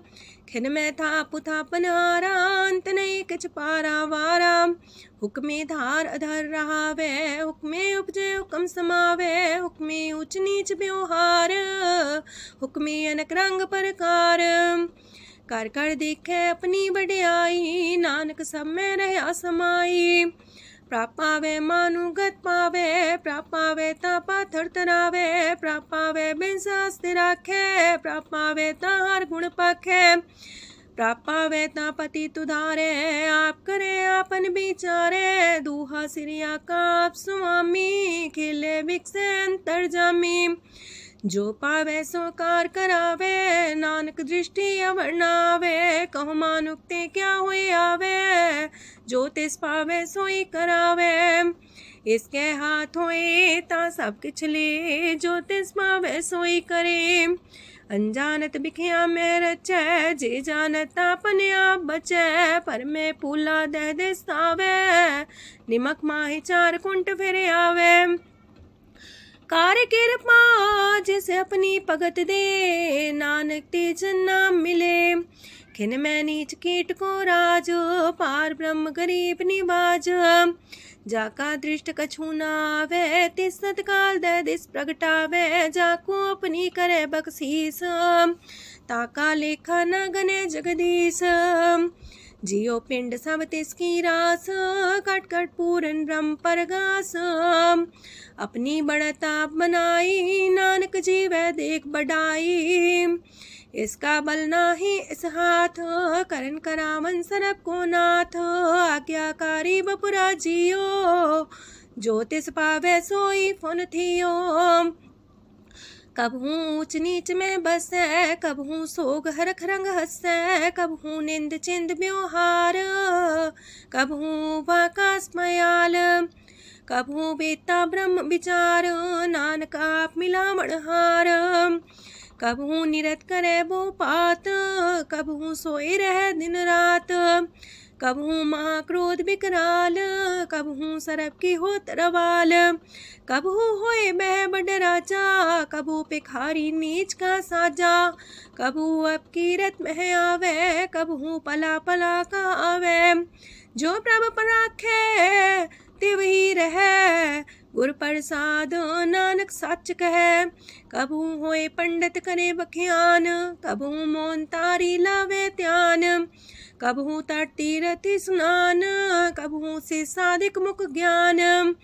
खिन में था पुथापन हारा, अंत नहीं किच पारा वारा। हुक्मे धार अधर रहावे, हुक्मे उपजे हुक्म समावे। हुक्मे ऊंच नीच व्यवहार, हुक्मे अनक रंग प्रकार। कर कर देखे अपनी बड़ियाई, नानक सब में रहा समाई। प्राप पावे मानुगत पावे, प्राप पावे ता पाथर तरावे। प्राप पावे बिन शास्त्र राखे, प्राप पावे ता हर गुण पाखे। प्राप पावे ता पति तुधारे, आप करे आपन विचारे। दूहा सिरिया का आप स्वामी, खिले बिकसे अंतर जामी। जो पावे सो कार करावे, नानक दृष्टि अवर्णावे। कहो मानुक्ते क्या हुए आवे, जो तिस पावे सोई करावे। इसके हाथ होए ता सब किछ ले, जो तिस पावे सोई करे। अनजानत बिखिया में रचै, जे जानत अपने आप बचै। पर में पूला दह दिस्तावे, निमक माही चार कुंट फिर आवे। कार कृपा जिसे अपनी भगत दे, नानक तेज नाम मिले। खिन में नीच कीट को राज, पार ब्रह्म गरीब निवाज। जाका दृष्ट कछु न आवे, तिस सतकाल दे दिस प्रगटावे। जाको अपनी करे बख्शीस, ताका लेखा न गने जगदीश। जियो पिंड सब तिसकी रास, कट कट पूरन ब्रह्म परगास। अपनी बढ़ता बनाई, नानक जीवै देख बढ़ाई। इसका बल नाही इस हाथ, करन करावन सरब को नाथ। आज्ञाकारी बपुरा जियो, जो तिस पावे सोई फुन थियो। कबहू ऊंच नीच में बसै, कबहू सोग हरख रंग हंसै। कबहू निंद चिंद व्यवहार, कबहू वाकास मयाल। कबहू बेता ब्रह्म विचार, नानक आप मिलावण हार। कबहू निरत करे वो पात, कबहू सोए रह दिन रात। कबहू महाक्रोध विकराल, कबहू सरब की हो तरवाल। कबहू होए बह बड़ राजा, कबहू भिखारी नीच का साजा। कबहू अब कीरत में आवे, कबहू पला पला का आवे। जो प्रभ पर राखे तिव ही रहे, गुर प्रसाद नानक सच कहे। कबहू होए पंडित करे बख्यान, कबहू मोन तारी लावे ध्यान। कबहू तट तीरथ स्नान, कबहू से साधिक मुख ज्ञान।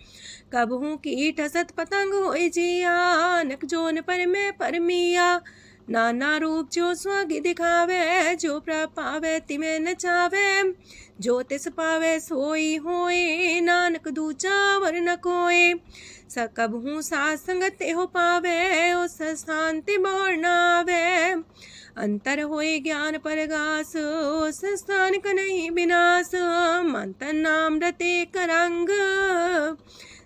कबहू कीट हसत पतंग होए जिया, नक जोन पर में परमिया। नाना रूप जो स्वग दिखावे, जो प्रभ पावे तिमें नचावे। जो तिस पावे सोई होए, नानक दूजा वर न कोय। सकबहू साथ संगत हो पावे, उस शांति मोर नावे। अंतर होए ज्ञान परगास, उस स्थान का नहीं विनाश। मंतन नाम रते करंग,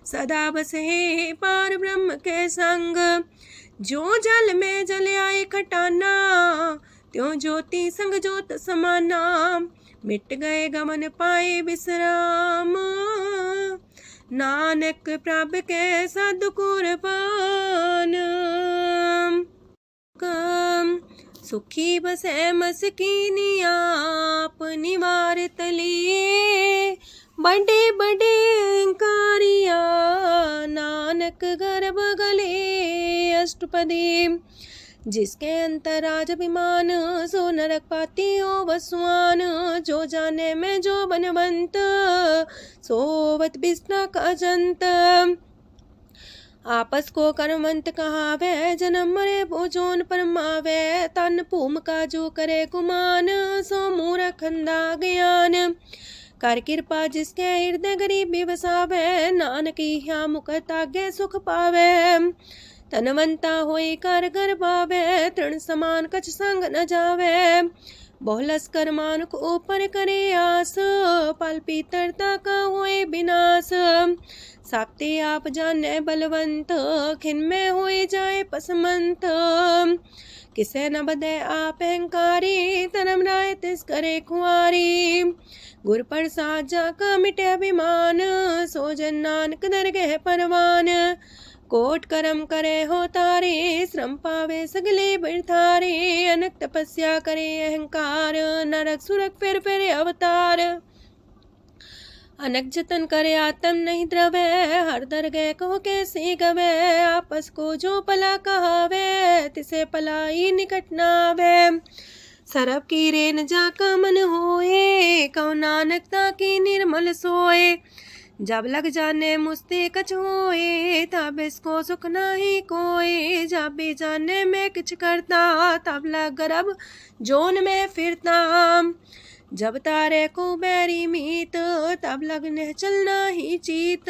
सदा बसे पार ब्रह्म के संग। जो जल में जल आए खटाना, त्यों ज्योति संग ज्योत समाना। मिट गए गमन पाए विश्राम, नानक प्रभ के सद्कुरबान। सुखी बसे मस्कीनिया, अपनी वार तली। बड़े बड़े कारिया, नानक गर्भ गले। अष्टपदी जिसके अंतराज अभिमान, सो नरक पाती हो वसुआन। जो जाने में जो बनवंत, सोवत बिस्ना का जंत। आपस को कर्मवंत कहावे, जन्म मरे भोजोन परमावे। तन भूम का जो करे गुमान, सो मूर्ख अंधा ज्ञान। कर कृपा जिसके हृदय गरीबी बसावे, नानकी ह्या मुख तागे सुख पावे। तनवंता होई कर घर पावे, तृण समान कछ संग न जावे। बहुलस कर मानुक ऊपर करे आस, पाल पीतरता का होए विनाश। साप्ते आप जाने बलवंत, खिन में होए जाए पसमंत। किसे न बदे आप अहंकारी, धर्म राय तिस करे खुआरी। गुर प्रसाद जाका मिटे अभिमान, सो जन नानक दरगह परवान। कोट कर्म करे हो तारे, श्रम पावे सगले बिरथारे। अनक तपस्या करे अहंकार, नरक सुरक फिर अवतार। अनक जतन करे आत्म नहीं द्रवे, हर दरगह कहो कैसे गवे। आपस को जो पला कहावे, तिसे पलाई निकट नावे। सरब की रेन जाका मन होए, कहो नानक ताकी निर्मल सोए। जब लग जाने मुझते कछ होए, तब इसको सुख नाही कोई। जब भी जाने में किछ करता, तब लग गर्भ जोन में फिरता। जब तारे को बैरी मीत, तब लगने चलना ही चीत।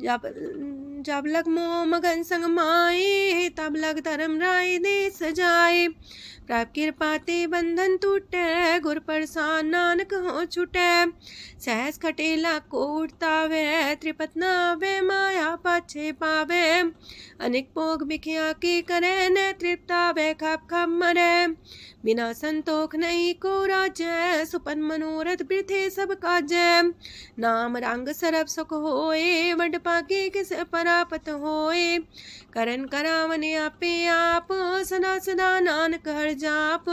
जब लग मोह मगन संग माए, तब लग धर्म राय दे सजाए। प्रभ कृपा ते बंधन टूटे, गुर प्रसाद नानक हो छूटे। सहस खटेला को उठतावे, त्रिपत नावे माया पाछे पावे। अनेक भोग बिखिया की करे, न तृप्तावे खप खप मरे। बिना संतोख नहीं को राजै, सुपन मनोरथ वृथे सब काजै। नाम रंग सरब सुख होए, वड पाके किस परापत होए। करन करावन आपे आप, सदा सदा नानक हर जाप।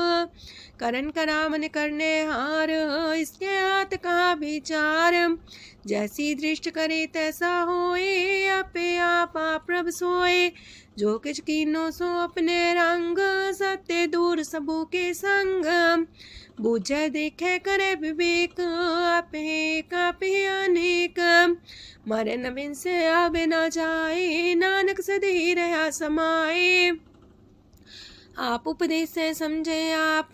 करन करावन करने हार, इसके हाथ का विचार। जैसी दृष्ट करे तैसा होए, आपे आप प्रभ सोए। जो किछ कीनो सो अपने रंग, सत्य दूर सबू के संग। बूझे देखे करे विवेक, आपे अनेक। मरे नवीन से आवे ना जाए, नानक सदी रहा समाए। आप उपदेश से समझे आप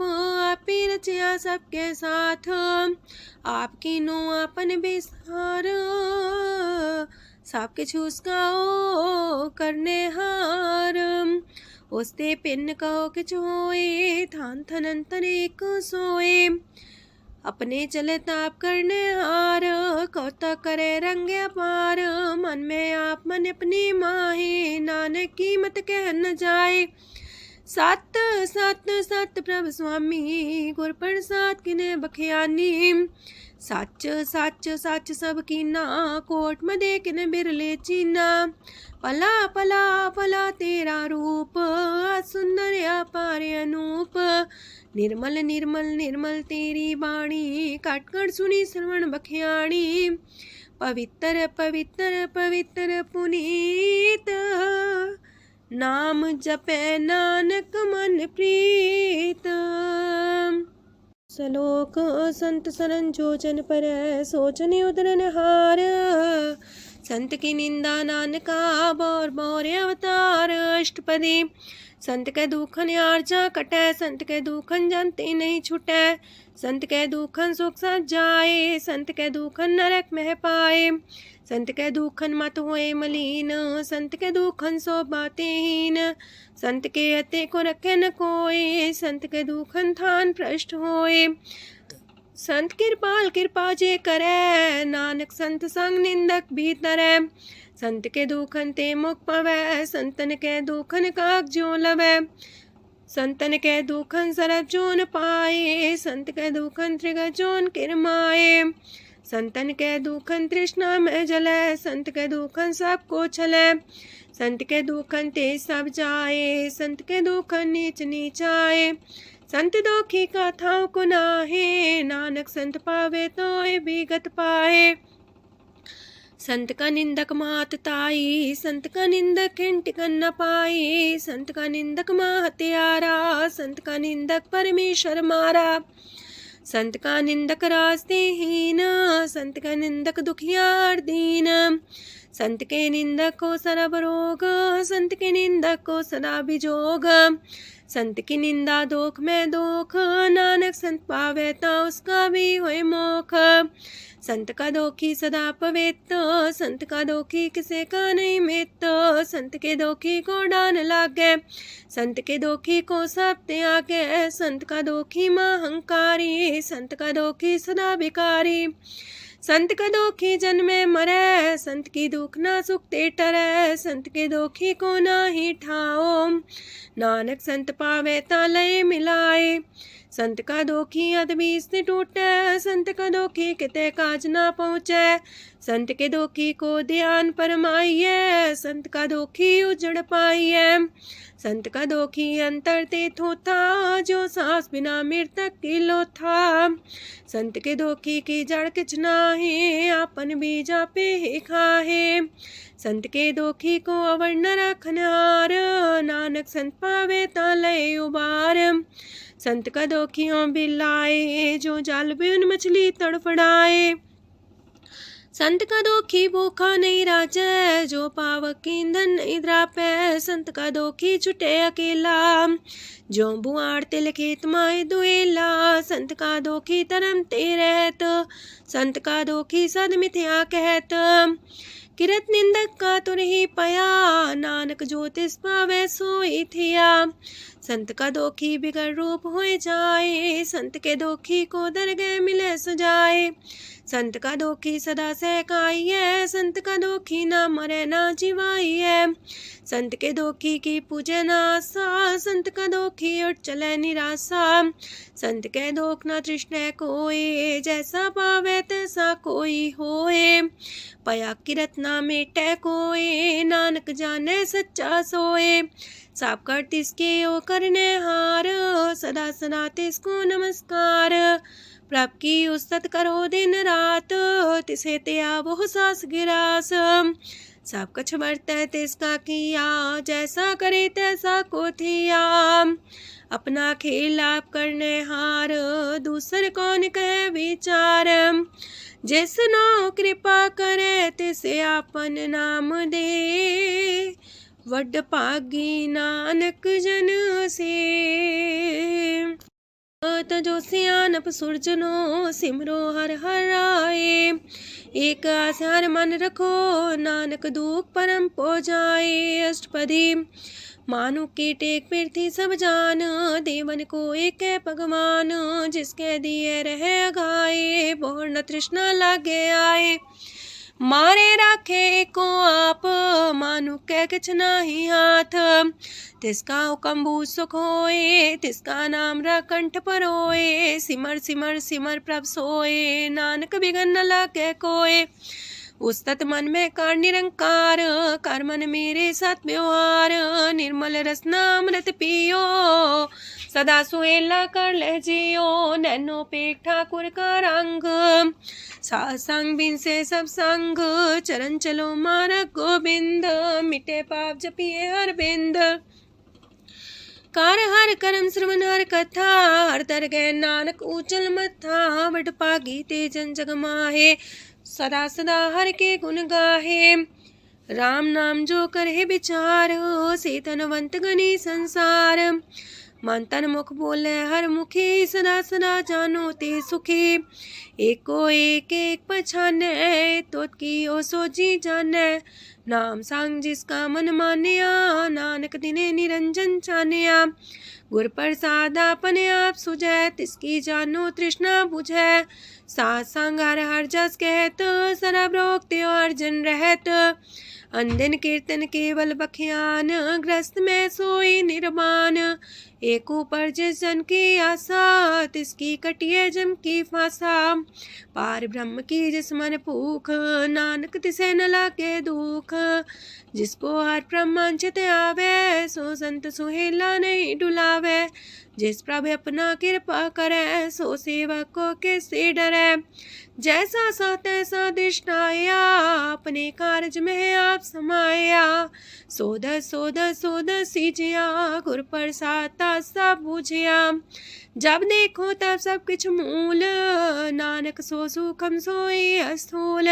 ही रचिया सबके साथ। आपकी नो अपन विस्तार, सब किछु उसका ओ करने हार। उसते पिन कहो किछु होए, थान थनन तनेक सोए। अपने चले ताप करने हार, कौतक करे रंग अपार। मन में आप मन अपनी माहे, नानक की मत कह न जाए। सत सत सत प्रभ स्वामी, गुर प्रसाद किने बखियानी। सच सच सच सब कीना, कोट मदे किने बिरले चीना। पला पला पला तेरा रूप, सुंदर अपार अनूप। निर्मल निर्मल निर्मल तेरी बाणी, काटकर सुनी श्रवण बखियाणी। पवित्र पवित्र पवित्र पुनीत, नाम जपे नानक मन प्रीत। सलोक संत सरन जो जन पर, सोचने उदरन हार। संत की निंदा नानका, बौर बौर अवतार। अष्टपदी संत के दुखन आर्जा कटै, संत के दुखन जानते नहीं छुटै। संत के दुखन सुख सज जाए, संत के दुखन नरक में पाए। संत के दुखन मत होए मलीन, संत के दुखन सो बातें हीन। संत के अते को रखे न कोई, संत के दुखन थान भ्रष्ट होए। संत कृपाल कृपा जे करे, नानक संत संग निंदक भीतरै। संत के दुखन ते मुख पवै, संतन के दुखन काक जो लवै। संतन के दुखन सरब जोन पाए, संत के दुखन त्रिग जोन किरमाए। संतन के दुखन तृष्णा में जले, संत के दुखन सबको छले। संत के दुखन ते सब जाए, संत के दुखन नीच नीचाए। संत दोखी कथाओं को नाहे, नानक संत पावे तो विगत पाए। संत का निंदक मात ताई, संत का निंदक खिंटिकन न पाई, संत का निंदक माँ हत्यारा, संत का निंदक परमेश्वर मारा। संत का निंदक रास्ते हीन, संत का निंदक दुखियार दीन, संत के निंदक को सरब रोग, संत के निंदक को सदा बिजोग। संत की निंदा दोख में दोख, नानक संत पावे ता उसका भी होए मोख। संत का दोखी सदा पवित्र, संत का दोखी किसे का नहीं मित, संत के दोखी को डान लागे, संत के दोखी को सब त्यागे, संत का दोखी महांकारी, संत का दोखी सदा भिकारी। संत का दोखी जन्मे मरे, संत की दुख ना सुख ते टरे, संत के दोखी को ना ही ठाओ, नानक संत पावे ता लय मिलाए। संत का दोखी अदबीस से टूटे, संत का दोखी किते काज ना पहुँचे, संत के दोखी को ध्यान परमाइए, संत का दोखी उजड़ पाइए। संत का दोखी अंतर ते थोथा, जो सांस बिना मृतक की लोथा। संत के दोखी की जड़ किछ नाहे, आपन बीजा पे ही खाहे। संत के दोखी को अवर न रखनहार, नानक संत पावे ता लय उबार। संत का दोखियों बिलाए, जो जाल बिन मछली तड़फड़ाए। संत का दोखी भूखा नहीं राजे, जो पावक ईंधन नहीं द्रापे। संत का दोखी छुटे अकेला, जो बुआड़ तिल खेत माए दुएला। संत का दोखी तरम ते रहत, संत का दोखी सद मिथ्या कहत। किरत निंदक का तुर ही पया, नानक जो तिस पावे सोई थिया। संत का दोखी बिगड़ रूप होए जाए, संत के दोखी को दरगह मिले सुजाए। संत का दोखी सदा सहकाइए, संत का दोखी ना मरे ना जिवाइए। संत के दोखी की पूजे ना आशा, संत का दोखी उठ चले निराशा। संत के दोख ना तृष्णा कोई, जैसा पावे तैसा कोई होए। पया किरत ना मेटे कोई, नानक जाने सच्चा सोए। साप कर तिसके ओ करने हार, सदा सदा तिसको नमस्कार। प्रभ की उस्तत करो दिन रात, तिसे त्या वो सास गिरास। सब कछ बरतै तिसका किया, जैसा करे तैसा को थिया। अपना खेल आप करने हार, दूसर कौन कहे विचार। जिसनो कृपा करे तिसे आपन नाम दे, वड पागी नानक जन से। तजो सियानप सुरजनो, सिमरो हर हर आए। एक आसार मन रखो, नानक दुख परम पो जाए। अष्टपदी मानु के टेक पृथ्वी सब जान, देवन को एक है भगवान। जिसके दिए रहे अघाए, बोर न तृष्णा लागे आए। मारे राखे को आप, मानु के किछ नाही हाथ। तिसका हुक्म सुख होए, तिसका नाम कंठ पर होए। सिमर सिमर सिमर प्रभ सोए, नानक बिगन न लागे कोय। उस्तत मन में कर निरंकार, कर मन मेरे साथ व्यवहार। निर्मल रसना अमृत पियो, सदा सुहेला कर ले जियो। नैनो पेट ठाकुर का रंग, सासंग बिन से सब संग। चरण चलो मार्ग गोविंद, मिटे पाप जपिए हर बिंद। कार हर करम श्रवण हर कथा, हर तर गए नानक ऊचल मथा। बट पागी तेजन जग माहे, सदा सदा हर के गुण गाहे। राम नाम जो करे विचार, से तनवंत गनी संसार। मन तन मुख बोले हर मुखी, सदा सदा जानो ते सुखी। एको एक एक पछाने, तो की ओ सोची जाने। नाम सांग जिसका मन मानिया, नानक दिने निरंजन छानिया। गुर प्रसाद अपने आप सुझै, तिसकी जानो तृष्णा बुझै। सात संग हर हर जस कहत, सरब रोग त्यो अर्जन रहत। अंदिन कीर्तन केवल बखियान, ग्रस्त में सोई निर्वाण। एक ऊपर जिस जन की आशा, तिसकी कटिए जम की फांसा। पार ब्रह्म की जिस मन भूख, नानक तिसे न लागे दुख। जिसको हर प्रमांचित आवे, सो संत सुहेला नहीं डुलावे। जिस प्रभु अपना कृपा करे, सो सेवक को किससे डरे। जैसा सा तैसा दृष्टाया, अपने कारज में आप समाया। सोध सोध सोध सीजिया, गुर प्रसाद सब बूझिया। जब देखो तब सब कुछ मूल, नानक सो सुखम सोई स्थूल।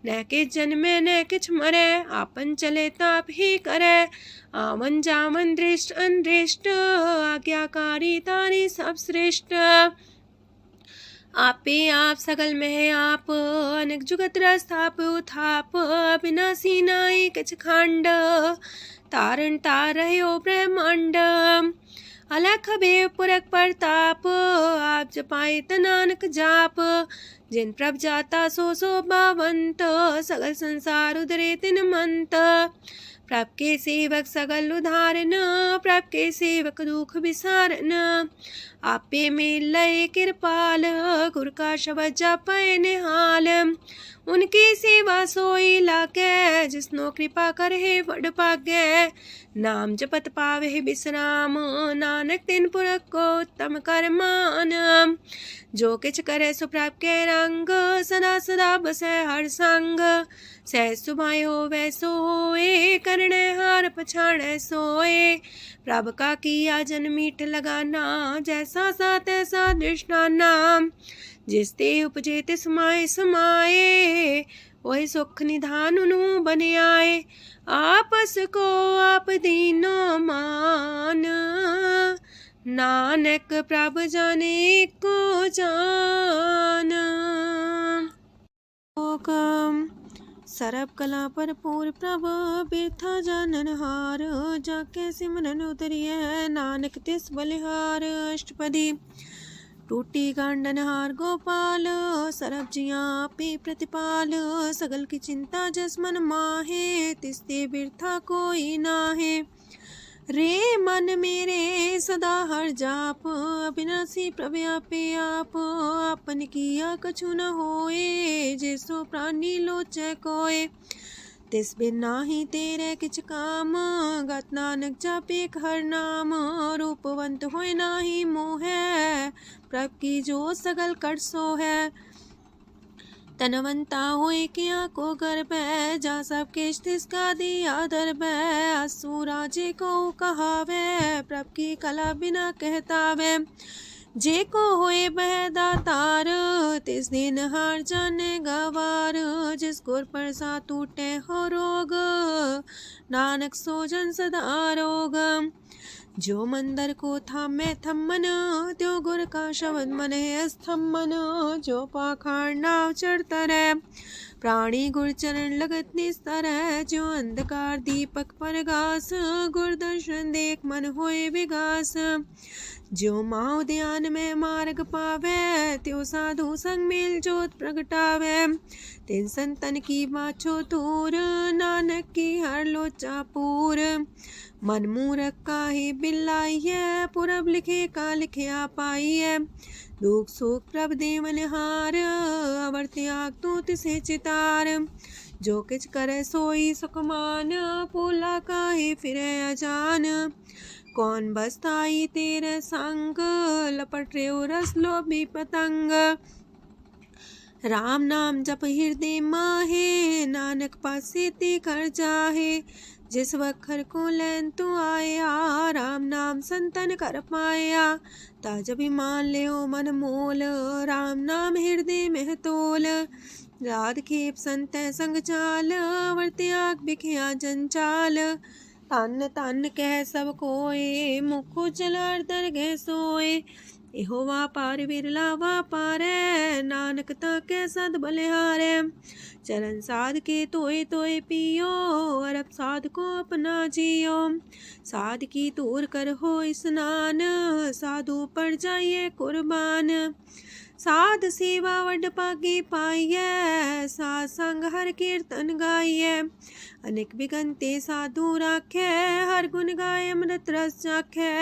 न किछ जन्मे न किछ मरे, आपन चले ताप ही करे। आवन जावन दृष्ट अनदृष्ट, आज्ञाकारी तारी सब श्रेष्ठ। आपे आप सकल में आप, अनेक जुगत रस्थाप उथाप। अविनाशी नाई किछ खंड, तारण तार रह्यो ब्रह्मांड। अलख बेव पुरख प्रताप, आप जपाए त नानक जाप। जिन प्रभ जाता सो शोभावंत, सगल संसार उधरे तिन मंत। प्रभ के सेवक सगल उधारन, प्रभ के सेवक दुख विसारन। आपे में लय कृपाल, गुर का शब्द जपै निहाल। उनकी सेवा सोई लागे, जिसनो कृपा करे बड़ पागे। नाम जपत पावे विश्राम, नानक तिन पुरख को उत्तम कर मान। जो किछ करे सो प्रभ के रंग, सदा सदा बसै हर संग। सहज सुभाए होवै सो होए, करणे हार पछाड़ै सोए। प्रभ का किया जन मीठ लगाना, जैसा सा तैसा दृष्टाना। जिस ते उपजे तिस माए समाए, वही सुख निधान उनु बन आए। आपस को आप दीनो मान, नानक प्रभ जाने को जान। सरब कला पर पूर प्रभ, बिरथा जानन हार। जाके सिमरन उतरिए, नानक तिस बलिहार। अष्टपदी। टूटी गांडन हार गोपाल, सरब जिया पे प्रतिपाल। सगल की चिंता जस मन माहे, तिसते बिरथा कोई नाहे। रे मन मेरे सदा हर जाप, अविनाशी प्रभु आपे आप। आपन किया कछु न होए, जैसो प्राणी लोचै कोय। तिस बिन नाही तेरे किछ काम, गत नानक जापे हर नाम। रूपवंत होय नाही मोह, प्रभ की जो सगल कर सो है। तनवंता होए किया को गर्भ, जा सब केश तिसका दिया दर्भ। असु राजे को कहावे, प्रभ की कला बिना कहतावे। जे को होए बह दातार, तिस दिन हार जाने गवार। जिस गुर प्रसाद टूटे हो रोग, नानक सो जन सदा रोग। जो मंदर को थामे थम्मन, त्यो गुर का शब्द मन है स्तम्भन। जो पाखार नाव चढ़ता रहे, प्राणी गुर चरण लगत निस्तर है। जो अंधकार दीपक पर घास, गुर दर्शन देख मन होए विगास। जो माओ ध्यान में मार्ग पावे, त्यो साधु संग मेल जोत प्रगटावे। तिन संतन की बाछो दूर, नानक की हर लोचा पूर। मन मूरख काहे बिलाइए, पुरब लिखे का लिखिया पाइए। दुख सुख प्रभ देवन हार, अवर त्याग तू तिसे चितार। जो किछ करे सोई सुखमान, पोला काहे फिरे अजान। कौन बसताई तेरे संग, लपट रे रस लोभी पतंग। राम नाम जप हृदय माहे, नानक पासे ते कर जाहे। जिस वखर को लैन तू आया, राम नाम संतन कर पाया। ताज अभिमान ले मन मोल, राम नाम हृदय में तोल। राध खेप संत संग चाल, अवर त्याग बिखिया जंचाल। तन तन कह सब कोय, मुख उजल दर गह सोए। एहो वापार विरला वापारै, नानक ताके सद बलिहारै। चरण साध के तोय तोय पियो, अरब साध को अपना जियो। साध की तूर कर हो स्नान, साधु पर जाइए कुर्बान। साध सेवा वड पागे पाइयै, साध संग हर कीर्तन गाइयै। अनेक बिगंते साधु राखै, हर गुण गाय अमृत रस चाखै।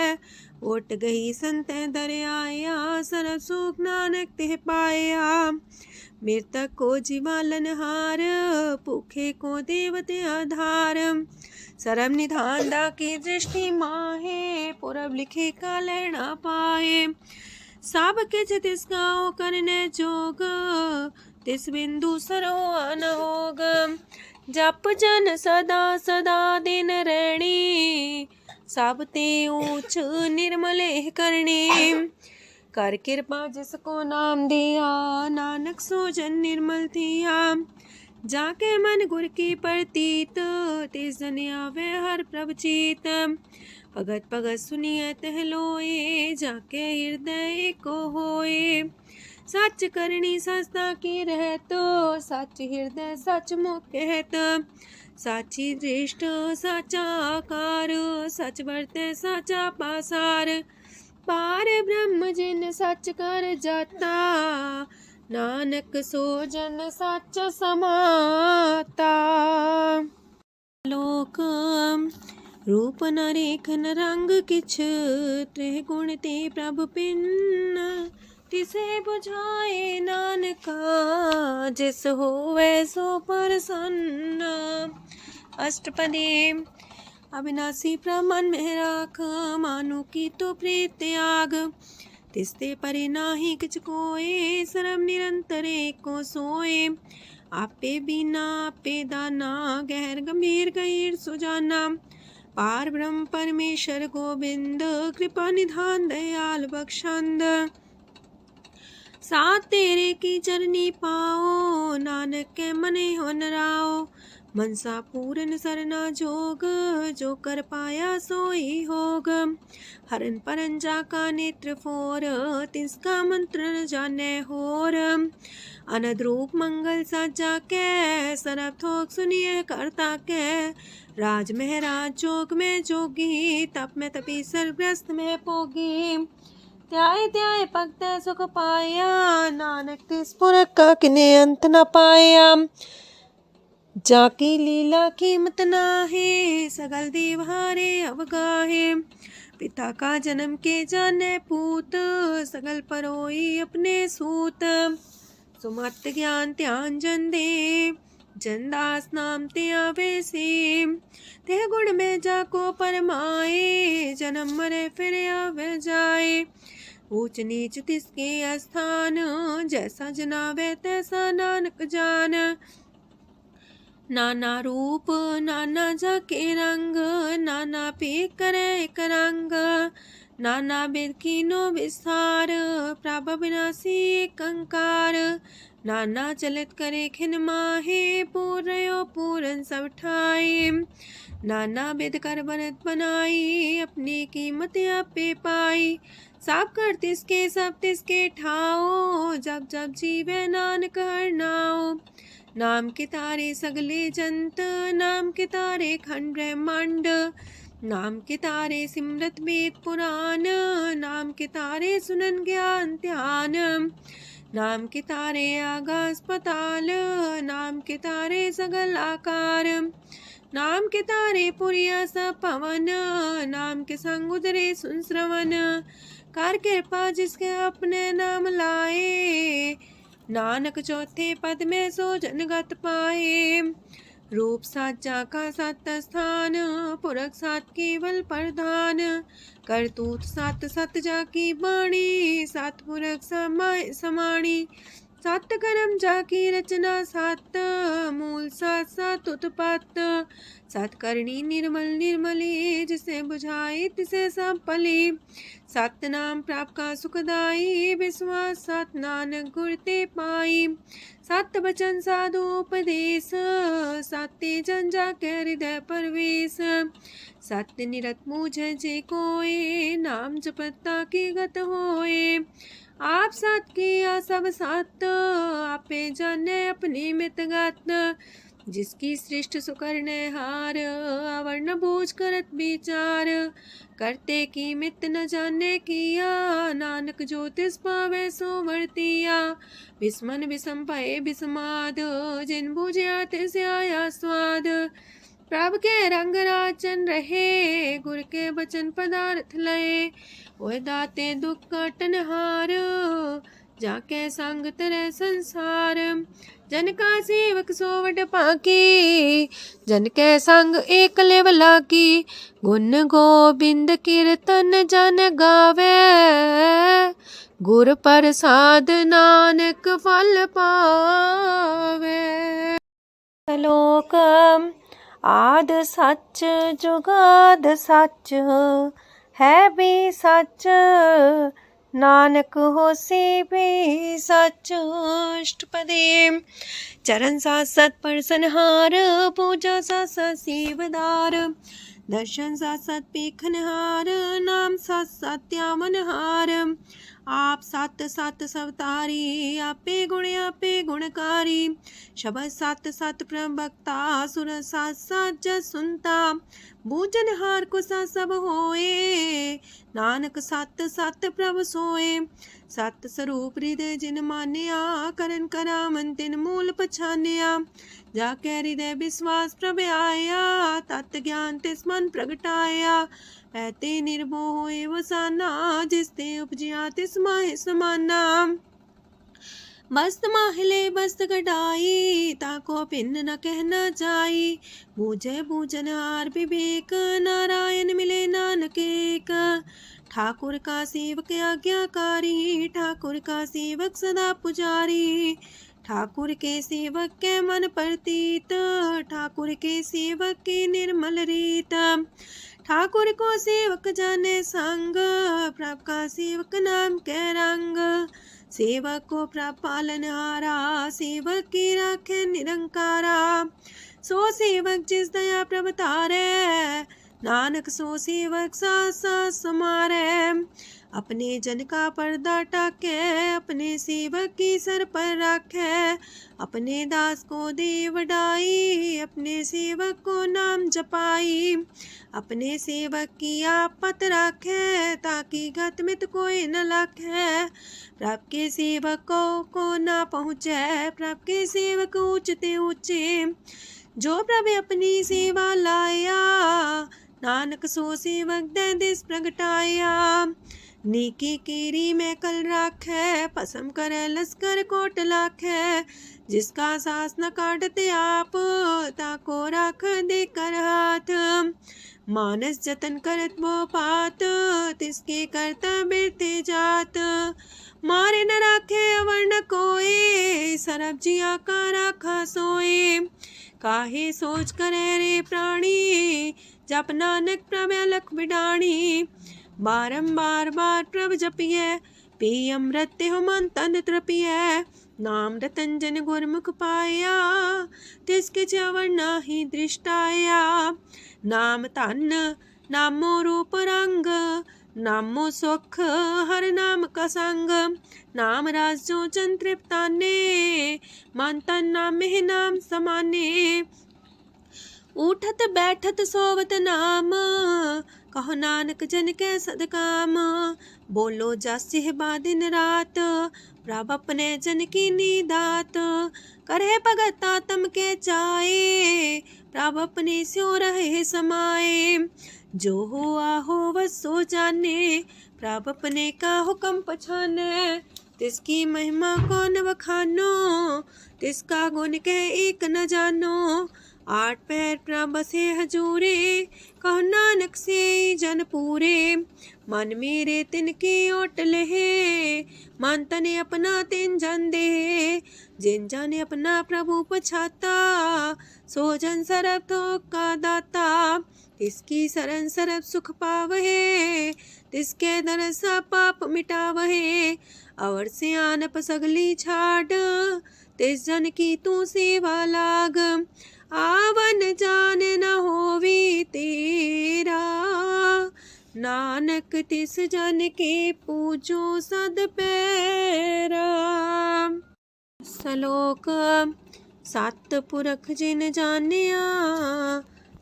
ओट गई संतै दर आया, सरब सुख नानक तिह पाया। मृतक को जीवालन हार, भूखे को देवते आधार। सरब निधान दा की दृष्टि माहे, पुरब लिखे का लैना पाए। सब किछ तिस गाओ करने जोग, तिस बिंदु सरो अनहोग। जप जन सदा सदा दिन रैणी, सब ते ऊंच निर्मल करणी। कर कृपा जिसको नाम दिया, नानक सो जन निर्मल थिया। जाके मन गुर की प्रतीत, तिस जन आवे हर प्रभ चीत। भगत भगत सुनिए तह लोए, जाके हृदय को होए। सच करनी सस्ता की रहत, सच हृदय सच मुख कहत। साची दृष्ट साचा आकार, सच बरते साचा पासार। पार ब्रह्म जिन सच कर जाता, नानक सो जन सच समाता। लोक रूप न रेखन रंग किछ, त्रिह गुण ते प्रभ पिन्न। तिसे बुझाए नानका, जिस होवे सो प्रसन्न। अष्टपदी। अविनाशी प्रमन में राख, मानो की तो प्रीत त्याग। तिसते परे नाही किछ कोय, सरब निरंतर एको सोए। आपे बिना आपे दाना, गहर गंभीर गहीर सुजाना। पार ब्रह्म परमेश्वर गोविंद, कृपा निधान दयाल बख्शंद। साथ तेरे की चरनी पाओ, नानक के मने हो नराओ। मनसा पूरन सरना जोग, जो कर पाया सोई होग। हरन परन जाका नेत्र फोर, तिसका मंत्र न जाने होर। अनद रूप मंगल साजा के, सरब थोक सुनिए करता के। राज महराज जोग में जोगी, तप में तपी सर्वग्रस्त में पोगी। त्याय त्याय भक्त सुख पाया, नानक तिस पुरख का किने अंत न पाया। जाकी लीला कीमत नाहे, सगल देव हारे अवगाहे। पिता का जन्म के जाने पूत, सगल परोई अपने सूत। सुमत ज्ञान ध्यान जन दे, जनदास नाम ते आवे से। ते गुण में जाको परमाए, जन्म मरे फिर आवे जाए। ऊंच नीच तिसके स्थान, जैसा जनावे तैसा नानक जान। नाना रूप नाना जाके रंग, नाना पे करे एक रंग। नाना बिद कीनो विस्तार, प्रभ विनाशी एक अंकार। नाना चलित करे खिन माहे, पूर्यो पूरन सब ठाए। नाना बिद कर बनत बनाई, अपनी कीमत आपे पाई। सब कर तिसके सब तिसके ठाओ, जब जब जीवे नानक हर नाओ। नाम के तारे सगले जंत, नाम के तारे खंड ब्रह्मांड। नाम के तारे सिमरत वेद पुराण, नाम के तारे सुनन ज्ञान ध्यान। नाम के तारे आकाश पताल, नाम के तारे सगल आकार। नाम के तारे पुरिया सब पवन, नाम के संग उदरे सुन श्रवण। कर कृपा जिसके अपने नाम लाए, नानक चौथे पद में सो जनगत पाए। रूप साचा का सत स्थान, पुरख सात केवल प्रधान। करतूत सत सत जाकी बाणी, सत पुरख समाय समाणी। सत कर्म जाकी रचना सत, मूल सात सात उत्पत्त। सत करणी निर्मल निर्मली, जिसे बुझाई तिसे सब पली। सत नाम प्राप का सुखदाई, विश्वास सत नानक गुर ते पाई। सत बचन साधु उपदेश, सत्य जन जाके हृदय परवेश। सत्य निरत मुझे जे कोय, नाम जपता की गत होए। आप सत किया सब सत, आपे जाने अपनी मित गत। जिसकी सृष्टि सुकर्णहार आवरण बोझ करत विचार करते की मित न जाने किया नानक ज्योतिष पावे सो वर्तिया विस्मन विषम पाए विस्माद जिन बुझिया तिस आया स्वाद प्रभ के रंग राचन रहे गुर के बचन पदार्थ लय ओह दाते दुख काटन हार जाके संग तरह संसार जन का सेवक सोवट पाकी जन के संग एक लेवला की गुण गोबिंद कीर्तन जन गावे गुर प्रसाद नानक फल पावे। श्लोक आद सच जुगाद सच है भी सच नानक होसी भी सच। अष्टपदी चरण साथ सत परसनहार पूजा साथ साथ सेवदार दर्शन साथ साथ पेखनहार नाम साथ साथ त्यामनहार आप सत सत सवतारी आपे गुणकारी शब्द सत सत प्रवक्ता सुर साथ साथ जस सुनता बूझन हार को सा सब होए नानक सत सत प्रभ सोए सत स्वरूप हृदय जिन मान्या करन करा मन तिन मूल पछान्या जाके हृदय विश्वास प्रभ आया तत् ज्ञान तिस मन प्रगटाया ऐते निर्भो होए वसाना जिसते उपजिया तिस माहे समाना मस्त माहिले बस्त कटाई ताको भिन्न न कहना जाई बूझे बूझन हार विवेक नारायण मिले नानक एक ठाकुर का सेवक आज्ञाकारी ठाकुर का सेवक सदा पुजारी ठाकुर के सेवक के मन प्रतीत ठाकुर के सेवक की निर्मल रीत ठाकुर को सेवक जाने संग प्रभ का सेवक नाम के रंग सेवक को प्रभ पालनहारा सेवक की राखे निरंकारा सो सेवक जिस दया प्रभ तारे नानक सो सेवक साथ साथ समारे अपने जन का पर्दा टाके अपने सेवक की सर पर रखे अपने दास को दे वडाई अपने सेवक को नाम जपाई अपने सेवक की आपत रखे ताकि गत मित कोई न लखे प्रभ के सेवक को ना पहुँचे प्रभ के सेवक ऊंचते ऊंचे जो प्रभ अपनी सेवा लाया नानक सो सेवक दे दिस प्रगटाया नीकी कीरी में कल राखे पसम करे लस्कर कोट लाखे जिसका सास न काटते आप ताको राख दे कर हाथ मानस जतन करत वो पात तिसके करता बिरते जात मारे न राखे अवर न कोई सरब जिया का राखा सोए काहे सोच करे रे प्राणी जप नानक प्रभ अलख बिडाणी बारंबार बार प्रभ जपिए पी अमृत हो मन तन तृपिए नाम रतन जन गुरमुख पाया तिसके चवर नाही दृष्टाया नाम तन नामो रूप रंग नामो सुख हर नाम का संग नाम राज जो जन तृप्ताने मन तन नाम ही नाम समाने उठत बैठत सोवत नाम कहो नानक जन के सदकाम बोलो जासिह बा दिन रात प्रभ अपने जन की नीदात करे भगत आत्म के चाए प्रभ अपने स्यो रहे समाए जो हो आहो वसो जाने प्रभ अपने का हुक्म पछाने तिसकी महिमा कौन बखानो तिसका गुण के एक न जानो आठ पैर प्रभ बसे हजूरे कहो नानक से जन पूरे मन मेरे तिनकी ओट लहे मन तने अपना तिन जन दे जिन जाने अपना प्रभु पछाता सो जन सरब थोक का दाता तिसकी सरन सरब सुख पावहे तिसके दरसा पाप मिटावहे अवर से आन पसगली छाड़ तिस जन की तू सेवा लाग आवन जान न होवी तेरा नानक तिस जन के पूजो सद पैरा। श्लोक सतपुरख जिन जानिया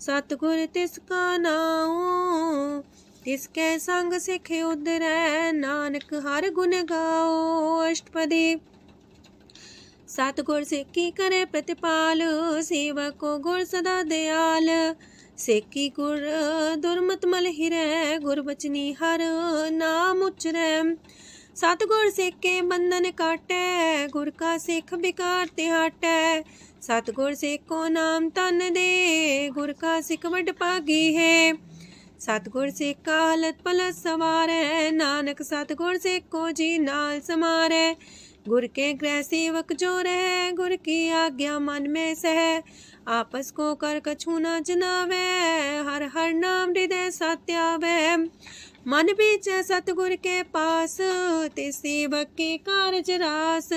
सतगुर तिसका नाओ। तिसके संग सिख उधरै नानक हर गुण गाओ। अष्टपदी। सतगुर सिक्खी करे प्रतिपाल सेवक को गुर सदा दयाल। सेकी गुर दुर्मत मल हिरै गुर बचनी हर नाम उचरै। सतगुर सेके बंधन काटै गुर का सिख बिकार ते हटै। सतगुर सेको नाम तन दे गुर का सिख वड भागी है। सतगुर सेका हलत पलत सवारै नानक सतगुर सेको जी नाल समारै। गुर के गृह सेवक जो रह गुर की आज्ञा मन में सह। आपस को कर कछु न जनावै हर हर नाम हृदय सत्यावै। मन बीच सतगुर के पास ते सेवक के कारज रास।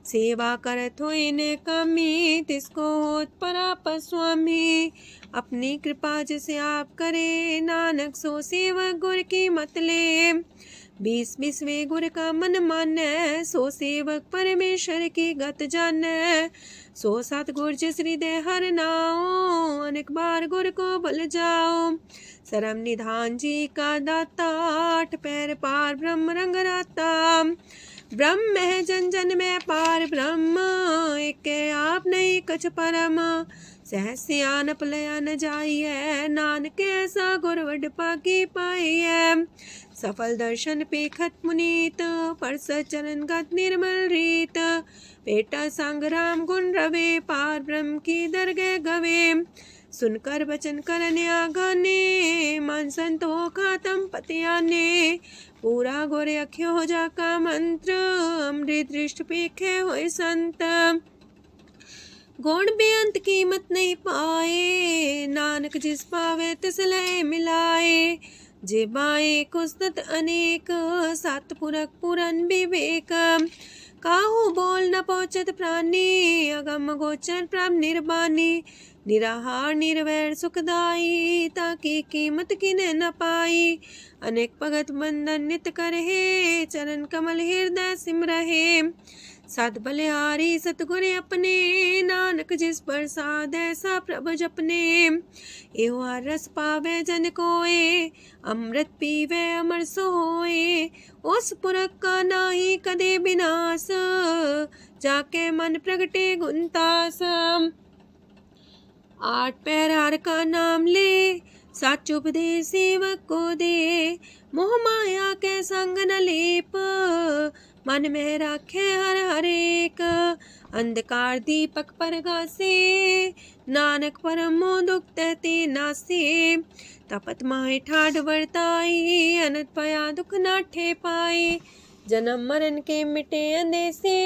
सेवा करत होए न कामी तिसको होत परापर स्वामी। अपनी कृपा जिसे आप करे नानक सो सेवक गुर की मत ले। 20 गुर का मन मानै सो सेवक परमेश्वर की गत जानै। सो सतगुर जिस हृदय हर नाओ अनेक बार गुर को बल जाओ। सरम निधान जी का दाता आठ पैर पार ब्रह्म रंग राता। ब्रह्म है जन जन में पार ब्रह्म एक आप नहीं कछ परम। सहस सियानप लया न जाइए नानक ऐसा गुर वड पागी पाइए। सफल दर्शन पेखत मुनीत परस चरण गत निर्मल रीत। बेटा संग राम गुण रवे पार ब्रह्म की दरगह गवे। सुनकर वचन करने आगाने मन संतो खातम पतियाने। पूरा गोरे अख्यो हो जाका मंत्र अमृत दृष्ट पेखे होए संत। गुण बेअंत कीमत नहीं पाए नानक जिस पावे तिस लय मिलाए। जे बाए कुसत अनेक सतपुरख पुरन विवेक। काहू बोल न पहुँचत प्राणी अगम गोचर प्रभ निर्बानी। निराहार निर्वैर सुखदाई ताकि कीमत किने न पाई। अनेक भगत बंधन नित करहे चरण कमल हृदय सिमरहे। सद बलिहारी सतगुर अपने नानक जिस प्रसाद ऐसा प्रभ जपने। एहो हर रस पावे जन कोए अमृत पीवे अमर सोए। उस पुरख का नाही कदे विनाश जाके मन प्रगटे गुणतास। आठ पैर हर का नाम ले सच उपदेश सेवक को दे। मोह माया के संग न लेप मन में राखे हर हर एक। अंधकार दीपक पर गासे नानक परम मोह दुख तहते नासे। तपत माहे ठाड वर्ताई अनंत पया दुख नाठे पाए। जन्म मरण के मिटे अंदेसे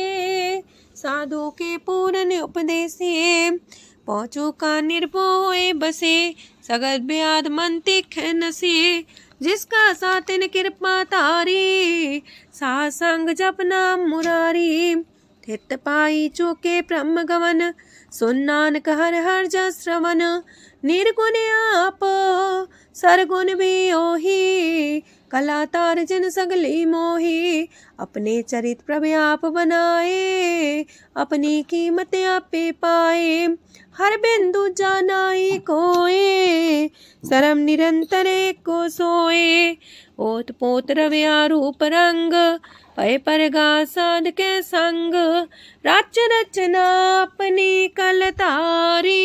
साधु के पूरन उपदेसे। पहुँचो का निर्भय बसे सगत ब्याद मन तिख नसे। जिसका सातिन कृपा तारी साह संग जप नाम मुरारी। थित पाई चूके ब्रह्म गवन सुन नानक हर हर जस श्रवण। निर्गुण आप सरगुण भी ओही कला तार जिन सगली मोही। अपने चरित प्रभ आप बनाए अपनी कीमत आपे पाए। हर बिंदु जानाई कोए सरम निरंतर को सोए। ओत पोत रव्या रूप रंग पय परगा साध के संग। रच रचना अपनी कल तारी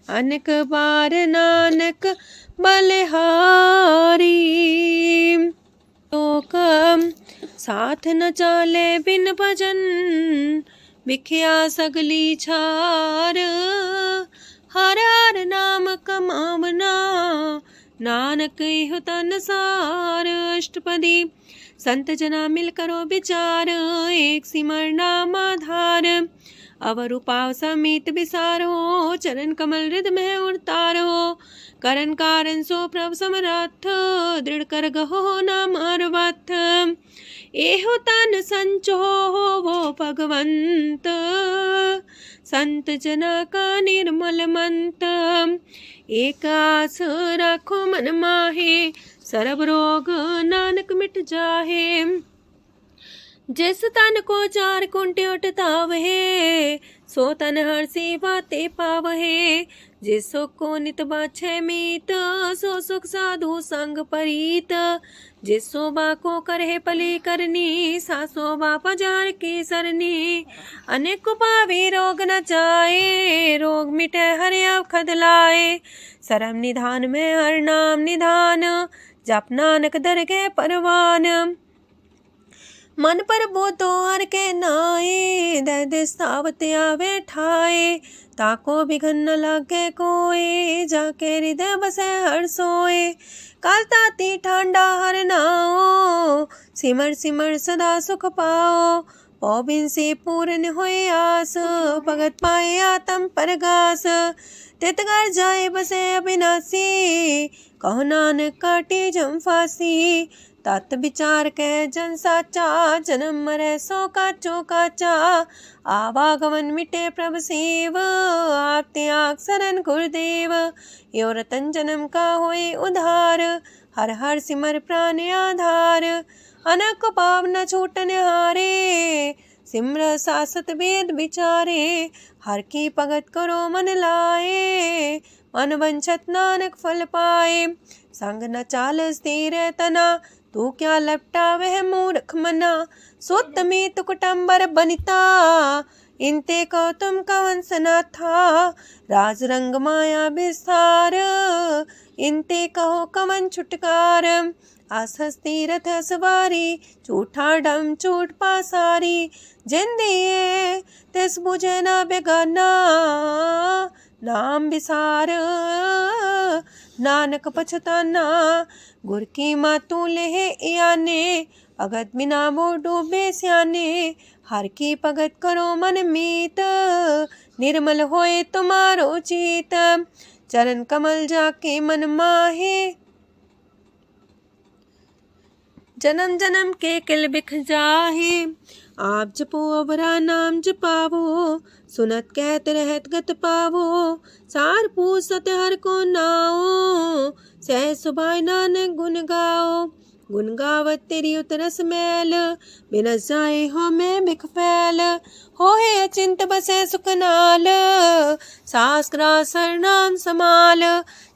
अनेक बार नानक बलिहारी। लोक साथ न चाले बिन भजन बिख्या सगली छार। हर हर नाम कमावना नानक इह तन सार। अष्टपदी। संत जना मिल करो विचार एक सिमर नाम आधार। अवर उपाव समीत विसारो चरण कमल हृद में उतारो। करन कारण सो प्रभ समरथ दृढ़ कर गहो नाम अर्वथ। एहो तन संचो वो भगवंत संत जना का निर्मल मंत। एक आस राखो मन माहे सरब रोग नानक मिट जाहे। जिस तन को चार कुंटे उठता वहे, सो तन हर्षी बाते पावहे। जिस सुख को नित बाछे मीत, सो सुख साधु संग परीत। जिस शोभा को करहे पली करनी, सा शोभा पजार की सरनी। अनेक को पावे रोग न जाए, रोग मिटे हरे अवखद लाए। सरम निधान में हर नाम निधान, जप नानक दरगे परवान। मन पर बोतो हर के नाए, दर्द सावत आवे ठाए। ताको बिघन न लागे कोय, जाके हृदय बसे हर सोए। काल ताती ठांडा हर नाओ, सिमर सिमर सदा सुख पाओ। पौबिन से पूर्ण होए आस, भगत पाए आत्म परगास। तित घर जाए बसे अविनाशी, कहो नानक काटे जम फांसी। तत् विचार कह जन साचा, जन्म मरै सो काचो काचा। आवागमन मिटे प्रभ सेव, आप त्याग शरण गुरुदेव। यो रतन जन्म का होए उधार, हर हर सिमर प्राण आधार। अनक पाव न छूटन हारे, सिमर सासत वेद विचारे। हर की भगत करो मन लाए, मन वंछत नानक फल पाए। संग न चाल स्थिर तना, तू क्या लपटा वह मूर्ख मना। सुत में तु कुटुम्बर बनिता, इनते को तुम कवन सना था। राज रंग माया विस्तार, इनते कहो कवन छुटकार। आस हस्ती रथ सवारी, झूठा डम झूठ पासारी। जिन दिए तिस बुझे न बेगाना, नाम विसार नानक पछताना। गुर की मातू लेहे इयाने, भगत बिना वो डूबे स्याने। हर की भगत करो मन मीत, निर्मल होए तुम्हारो चीत। चरण कमल जाके मन माहे, जन्म जन्म के किल बिख जाहे। आप जपो अवरा नाम जपावो, सुनत कहत रहत गत पावो। सार पूछ सत हर को नाओ, सह सुभाय नानक गुन गाओ। गुन गावत तेरी उतरस मैल, बिनस जाए हो मैं बिख फैल। होए अचिंत बसे सुखनाल, सास ग्रास हर नाम समाल।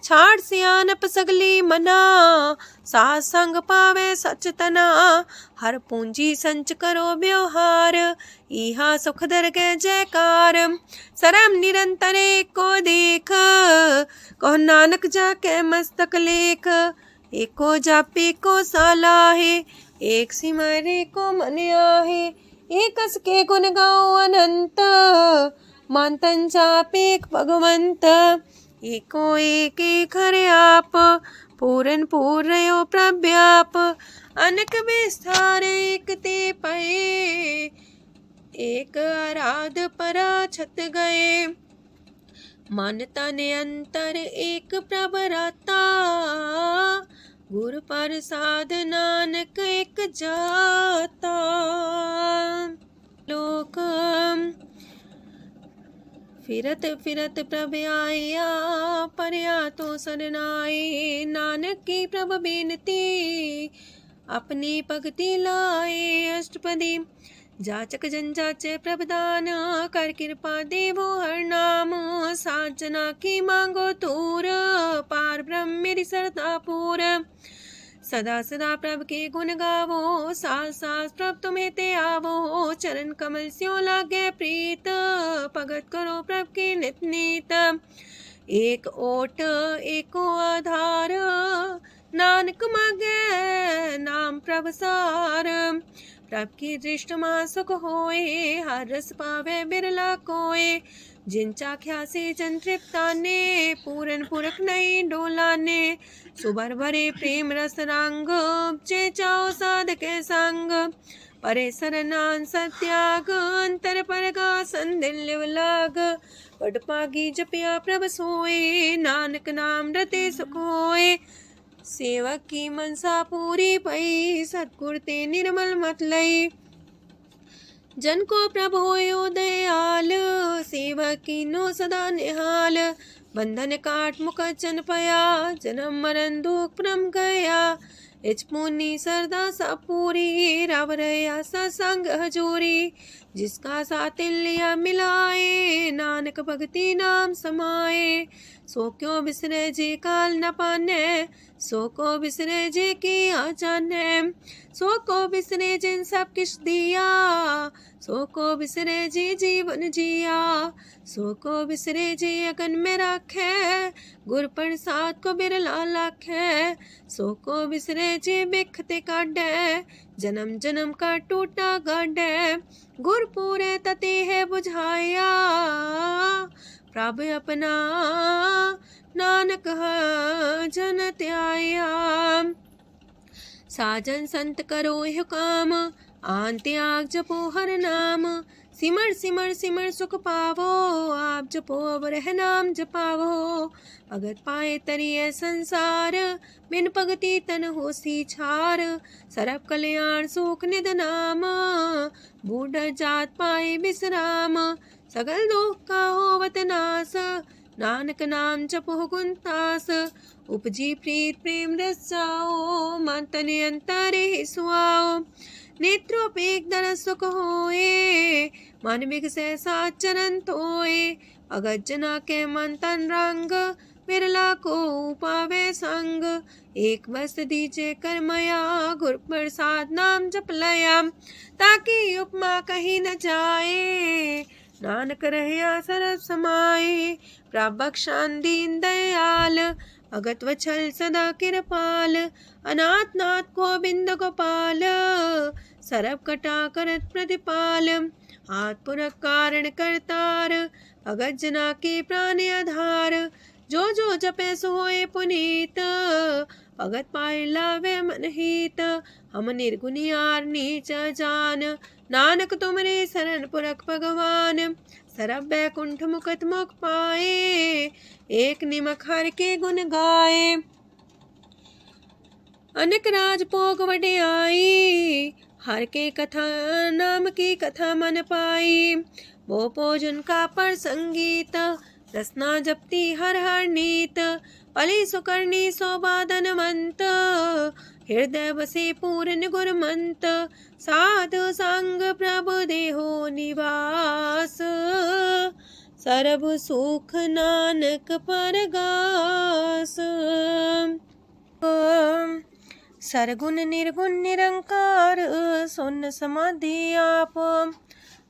छाड़ सियानप सगली मना, सास संग पावे सच तना। हर पूंजी संच करो व्यवहार, इहा सुख दर के जयकार। सरम निरंतर एक को देख, कहो नानक जाके मस्तक लेख। एको जापे को सालाहे, एक सिमरे को मन आहे। एक हस के गुण गाओ अनंत, मानतन जापे भगवंत। एको एक एक हरे आप, पूरन पूर्णयो प्रव्याप। अनक विस्तार एक ते पए, एक आराध परा छत गए। मन तन अंतर एक प्रभराता, गुर प्रसाद नानक एक जाता। लोक फिरत फिरत प्रभ आया, परया तो सरनाए। नानक की प्रभ बेनती, अपनी भगति लाए। अष्टपदी जाचक जन जाचे प्रभदान, कर कृपा देवो हर नाम। साजना की मांगो तूर, पार ब्रह्म मेरी सरदा पूर। सदा सदा प्रभ के गुण गावो, सास सास प्रभ तुम्हें ते आवो। चरण कमल स्यो लागे प्रीत, भगत करो प्रभ के नित नीत। एक ओट एको आधार, नानक मांगे नाम प्रभ सार। प्रभ की दृष्ट मां सुख होए, हर रस पावे बिरला कोय। जिन चाख्या से जन तृप्ताने, पूरन पुरख नहीं डोलाने। सुबर भरे प्रेम रस रंग, जे चाओ साधके संग। परे सरनान सत्याग, अंतर परगा संदिल लाग। पट पागी जपिया प्रभ सोए, नानक नाम रते सुख होए। सेवक की मनसा पूरी पई, सतगुर ते निर्मल मत लई। जन को प्रभ होयो दयाल, सेवक कीनो सदा निहाल। बंधन काट मुख चन पया, जन्म मरण दुख भ्रम गया। इच पुनी सरदा सा पूरी, रव रया सत्संग हजूरी। जिसका सातिल्या मिलाए, नानक भगति नाम समाए। सो क्यों बिसरे जी काल न पाने, सो को बिसरे जी की आ जाने। सो को बिसरे जिन सब किछ दिया, सो को बिसरे जी जीवन जिया। सो को बिसरे जी अगन में राखे, गुर प्रसाद को बिरला लाखे। सो को बिसरे जी बिखते काढ़े, जन्म जन्म का टूटा गाढ़े। गुर पूरे तते है बुझाया, प्रभ अपना नानक जन त्याया। साजन संत करो यह काम, आन त्याग जपो हर नाम। सिमर सिमर सिमर सुख पावो, आप जपो अब रह नाम जपावो। भगत पाए तरिए संसार, बिन भगति तन होसी छार। सरब कल्याण सुख निध नाम, बूढ़ जात पाए विश्राम। सगल दुख का होवत नाश, नानक नाम जपो गुणतास। उपजी प्रीत प्रेम रस जाओ, मन तन अंतर ही सुआओ। नेत्रोपेक दरस सुख होए, मन बिगसै सात चरण तोए। अगत जना के मन तन रंग, बिरला को पावे संग। एक बस दीजे कर मया, गुर प्रसाद नाम जप लया। ताकि उपमा कहीं न जाए, नानक रहया सरब समाए। प्रभु बख्शान दीन दयाल, अगत वछल सदा कृपाल। अनाथ नाथ गोविंद गोपाल, सरब कटा करत प्रतिपाल। हाथ पुरख कारण करतार, भगत जना के प्राण आधार। जो जो जपे सो होए पुनीत, भगत पाए लावे मन हित। हम निर्गुनियार नीच जान, नानक तुमरे शरण पुरख भगवान। सरब बैकुंठ मुकत मुख पाए, एक निमक हर के गुण गाए। अनेक राज भोग वड्याई, हर के कथा नाम की कथा मन पाई। वो भोजन का पर संगीत, रसना जपती हर हर नीत। पली सुकर्णी सौबादन मंत, हृदय बसे पूर्ण गुरमंत। साधु संग प्रभु देहो निवास, सरब सुख नानक परगास। सरगुण निर्गुण निरंकार, सुन समाधि आप।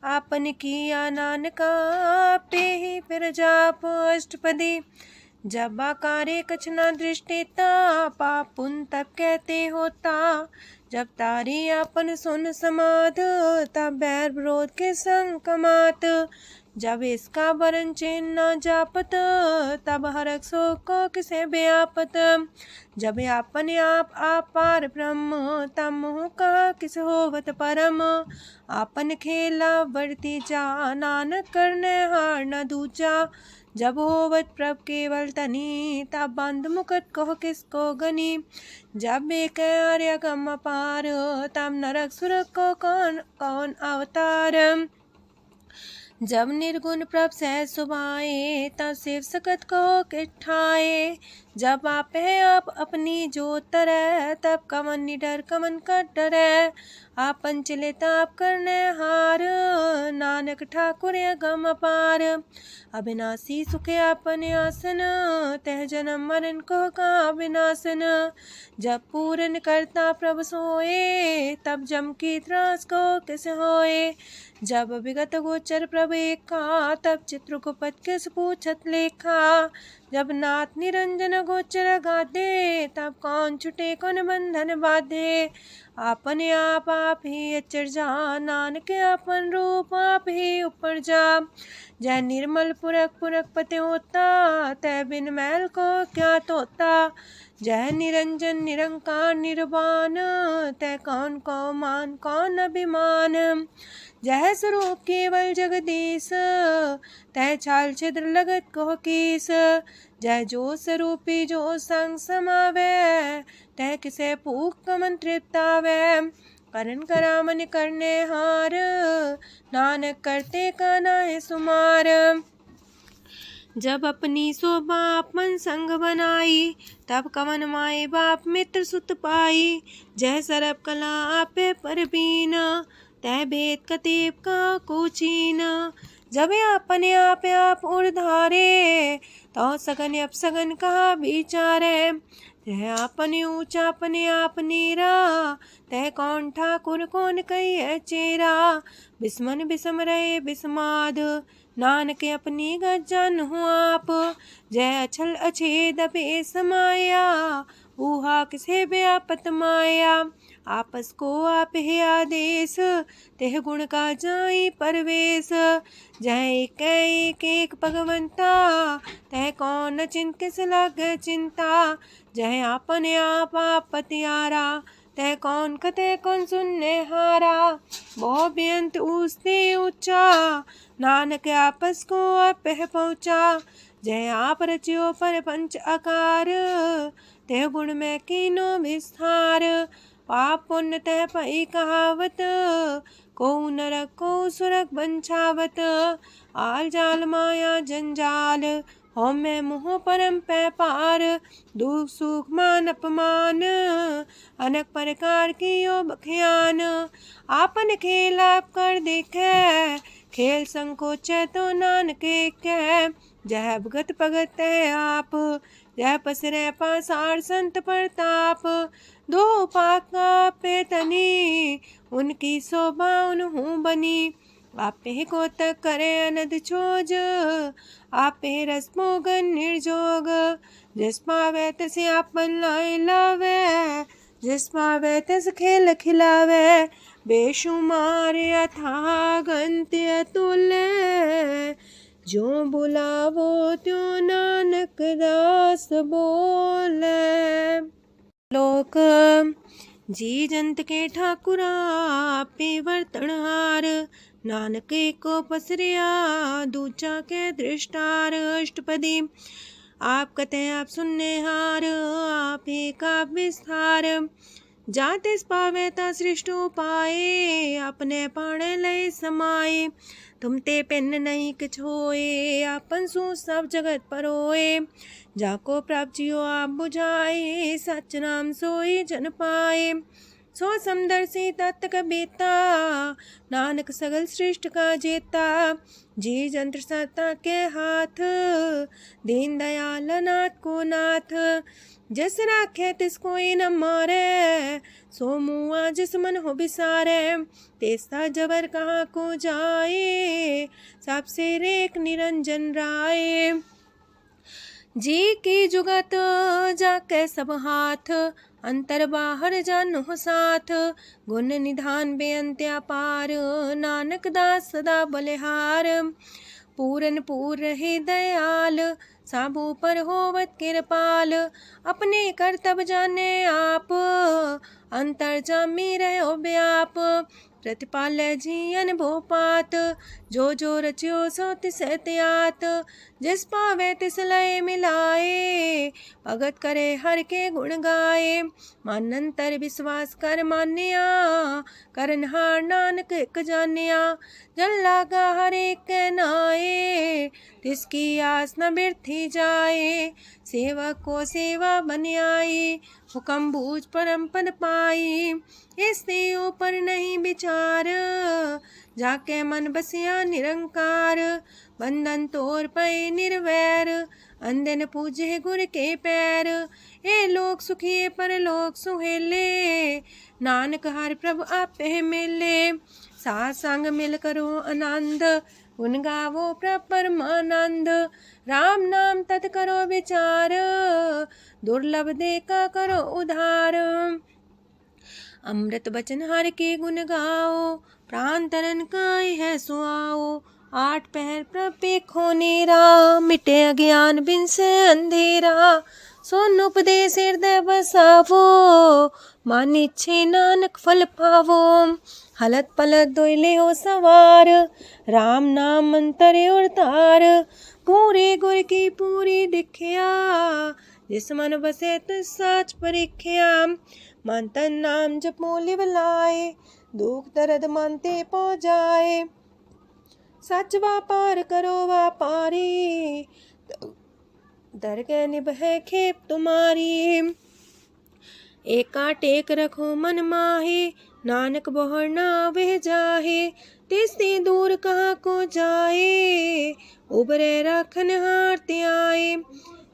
आपन किया नानका, पे ही फिर जाप। अष्टपदी जब आकारे कछ न दृष्टिता, पाप पुन तब कहते होता। जब तारी आपन सुन समाध, तब बैर विरोध के संग कमात। जब इसका वरण चिन्ह न जापत, तब हरक सो को किसे व्यापत। जब आपने आप पार ब्रह्म, तब मोह का किस होवत परम। आपन खेला बढ़ती जा, नानक करने हार न दूजा। जब होवत प्रभ केवल तनी, तब बंद मुकट कहो किसको गनी। जब एक आर्य गम पार, तब नरक सुरक को कौन कौन अवतार। जब निर्गुण प्रभ सहज सुभाए, तब शिव सकत को किठाए। जब आप है आप अपनी जो तरह, तब कमन निडर कमन का डरे। आपन चले ताप करने हार, नानक ठाकुर गम अपार। अविनाशी सुख आपन आसन, तह जन्म मरण को का विनाशन। जब पूरन करता प्रभु सोए, तब जम की त्रास को किस होए। जब विगत गोचर प्रभु एका, तब चित्रकूपत किस पूछत लेखा। जब नाथ निरंजन गोचर गाधे, तब कौन छुटे कौन बंधन बाधे। आपने आप ही अचर जा, नानक आपन रूप आप ही ऊपर जा। जय निर्मल पुरख पुरख पते होता, तय बिन मैल को क्या तोता। जय निरंजन निरंकार निर्वाण, तय कौन को मान कौन अभिमान। जय स्वरूप केवल जगदीश, तय चाल छिद्र लगत को कीस। जय जो स्वरूपी जो संग समावे, तय किसे पूक कमन तृप्तावे। करन करामन करने हार, नानक करते का नाहि सुमार। जब अपनी शोभा अपन संग बनाई, तब कवन माए बाप मित्र सुत पाई। जय सरब कला आपे परबीन, तय भेद कतीब का कोचीन। जब अपने आप उर्धारे, तो सगन अपसगन कहा विचारे। तह अपने ऊंचा अपने आप नीरा, तह कौन ठाकुर कौन कही चेरा। बिस्मन बिसम रहे बिस्माद, नानक अपनी गजन हो आप। जय अछल अछेद पे समाया, ऊहा किसे व्यापत माया। आपस को आप है आदेश, तेह गुण का जाई परवेश। जय एक एक भगवंता, तह कौन चिंत किस लग चिंता। जय आपने आप पतियारा, तय कौन कते कौन सुनने हारा। बहु बेअंत ऊसते ऊंचा, नानक आपस को आप पहुँचा। जय आप रचियो पर पंच आकार, तय गुण में कीनो विस्तार। पाप पुण्य तय पई कहावत, को नरक को सुरग बंछावत। आल जाल माया जंजाल, हो मैं मुँह परम पै पार। दुख सुख मान अपमान, अनेक प्रकार की यो बख्यान। आपन खेल आप कर देखे, खेल संकोच तो नानक कह। जय भगत भगत है आप, जय पसरे पासार संत प्रताप। दो पाका पेतनी, उनकी शोभा उन्हू बनी। आपे को तक करे अनद छोज, आपे रस मोगन निर्जोग। जिस पावे तिस आपन लाई लावे, जिस पावे तिस खेल खिलावे। बेशुमार अथाह गंत अतुल्य, जो बुलावो त्यों नानक दास बोले। लोक जी जंत के ठाकुरा आपे वर्तनहार। नानक को पसरिया दूजा के दृष्टार। अष्टपदी आप कते आप सुनने हार, आप एक आप विस्तार। जातिस पावे ता सृष्ट पाए, अपने पाणे लय समाए। तुम ते पिन नहीं किछ होए, आपन सु सब जगत परोए। जाको प्राप्त जियो आप बुझाए, सच नाम सोई जन पाए। सो समदर्शी तत्क बेता, नानक सगल सृष्ट का जेता। जी जंत्र सत्ता के हाथ, दीन दयाल नाथ को नाथ। जिस राखे तिस कोई न मारे, सो मुआ जिस मन हो बिसारे। तेस्ता जबर कहाँ को जाए, सबसे रेख निरंजन राय। जी की जुगत जाके सब हाथ, अंतर बाहर जानो साथ। गुण निधान बेअंत अपार, नानक दास सदा बलिहार। पूरन पूर रहे दयाल, साबू पर होवत कृपाल। अपने करतब जाने आप, अंतर जामी रहो व्याप। प्रतिपाल्य जियन भोपात, जो रचियो सो तिस त्यात। जिस पावे तिस लय मिलाए, भगत करे हर के गुण गाए। मानंतर विश्वास कर मान्या, करनहार नानक एक जान्या। जन लागा हर एक नाए, तिसकी आस न बिरथी जाए। सेवक को सेवा बन आई, हुक्म बूझ परम पद पाई। इससे ऊपर नहीं विचार, जाके मन बसिया निरंकार। बंधन तोर पे निर्वैर, अंधन पूजे गुर के पैर। ए लोक सुखी पर लोक सुहेले, नानक हर प्रभु आपे मिले। साथ संग मिल करो आनंद, गुण गावो प्रभु परमानंद। राम नाम तत् करो विचार, दुर्लभ देखा करो उधार। अमृत बचन हर के गुण गाओ, प्राण तरन काई है सुआओ। आठ पहर प्रभु खोनेरा, मिटे अज्ञान बिन से अंधेरा। सोन उपदेश हृदय बसावो, मान इच्छे नानक फल पावो। हलत पलत दोइले हो सवार, राम नाम मंत्र उड़तार। पूरे गुर की पूरी दिखिया, जिस मन बसे तिस साच परिख्या। मन तन नाम जपो लिव लाए, दुख दर्द मानते पौ जाए। सच व्यापार करो व्यापारी, दरगह निभै खेप तुम्हारी। एका टेक रखो मन माहे, नानक बहुर ना वह जाहे। तिससे दूर कहाँ को जाए, उबरे राखन हार ते आए।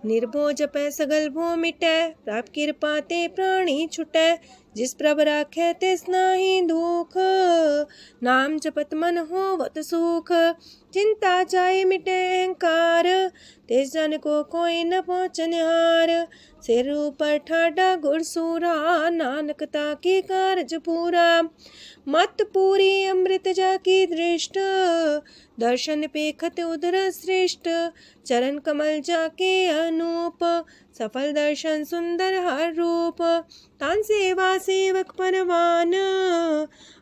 निर्भो जपै सगल भो मिटै, प्रभ कृपा ते प्राणी छुटै। जिस प्रभ राखै तिस नाहि दुख, नाम जपत मन होवत सुख। चिंता जाए मिटे अहंकार, तिस जन को कोई न पहुँचनिहार। सिर ऊपर ठाडा गुरसूरा, नानक ताके कारज पूरा। मत पूरी अमृत जाकी दृष्ट, दर्शन पेखत उदर श्रेष्ठ। चरण कमल जाके अनूप, सफल दर्शन सुंदर हर रूप। तान सेवा सेवक परवान,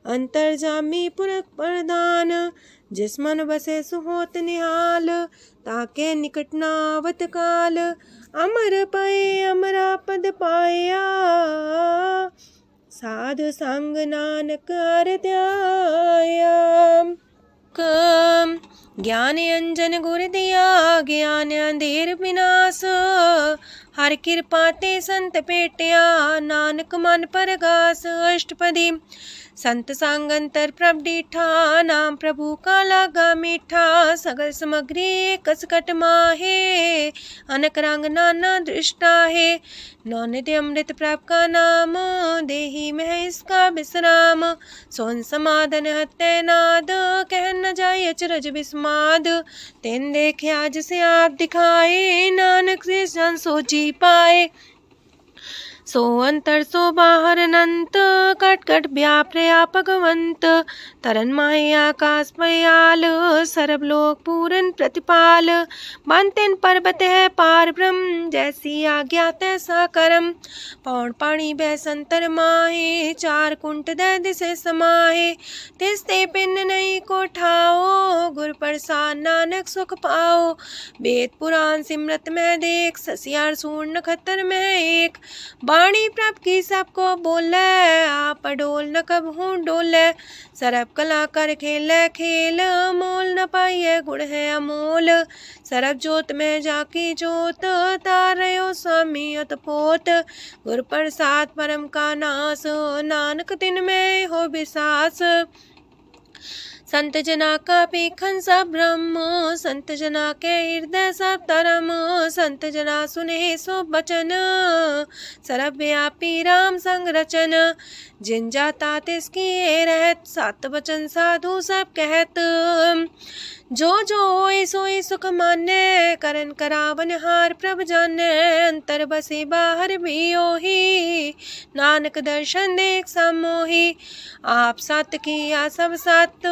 अंतर जामी पुरख प्रदान। जिस मन बसे सुहोत निहाल, ताके निकट नावत काल। अमर पाए अमरा पद पाया, साधु संग नानक हर ध्याया। ज्ञान अंजन गुर दिया, ज्ञान अंधेर विनाश। हर कृपा ते संत पेटिया, नानक मन परगास। अष्टपदी संत संग अंतर प्रभ डीठा, नाम प्रभु का लागा मीठा। सगल सामग्री कसकट माहे, अनक रंग नाना दृष्टा है। नौनिधि अमृत प्रभ का नाम, देही में इसका विश्राम। सोन समाधन हत्ते नाद, कह न जाय अचरज विस्माद। तेन देखे आज से आप दिखाए, नानक से जन सो जी पाए। सो अंतर सो बाहर अनंत, कट कट व्याप रया भगवंत। तरन माहे आकाश पयाल, सरब लोक पूरन प्रतिपाल। बनतेन पर्वत है पार ब्रह्म, जैसी आज्ञा तैसा करम। पौन पाणी बह संतर माहे, चार कुंट दह दिसे समाहे। तिसते पिन नहीं को ठाओ, गुर प्रसाद नानक सुख पाओ। वेद पुराण सिमरत में देख, ससियार सूर नखत्तर में एक। वाणी प्रभ की सबको बोले, आप डोल न कब हूँ डोले। सरब कला कर खेले खेल, मोल न पाइये गुण है अमोल। सरब जोत में जाकी जोत, तारयो स्वामी अतपोत। गुर प्रसाद परम का नास, नानक तिन में हो विसास। संत जना का पेखन सब ब्रह्म, संत जना के हृदय सब धर्म। संत जना सुने सो बचन, सरब व्यापी राम संग रचन। जिन जाता तिसकी रहत, सात वचन साधु सब कहत। जो जो होए सोए सुख माने, करन करावन हार प्रभ जाने। अंतर बसे बाहर भी ओही, नानक दर्शन देख सब मोही। आप सत किया सब सत,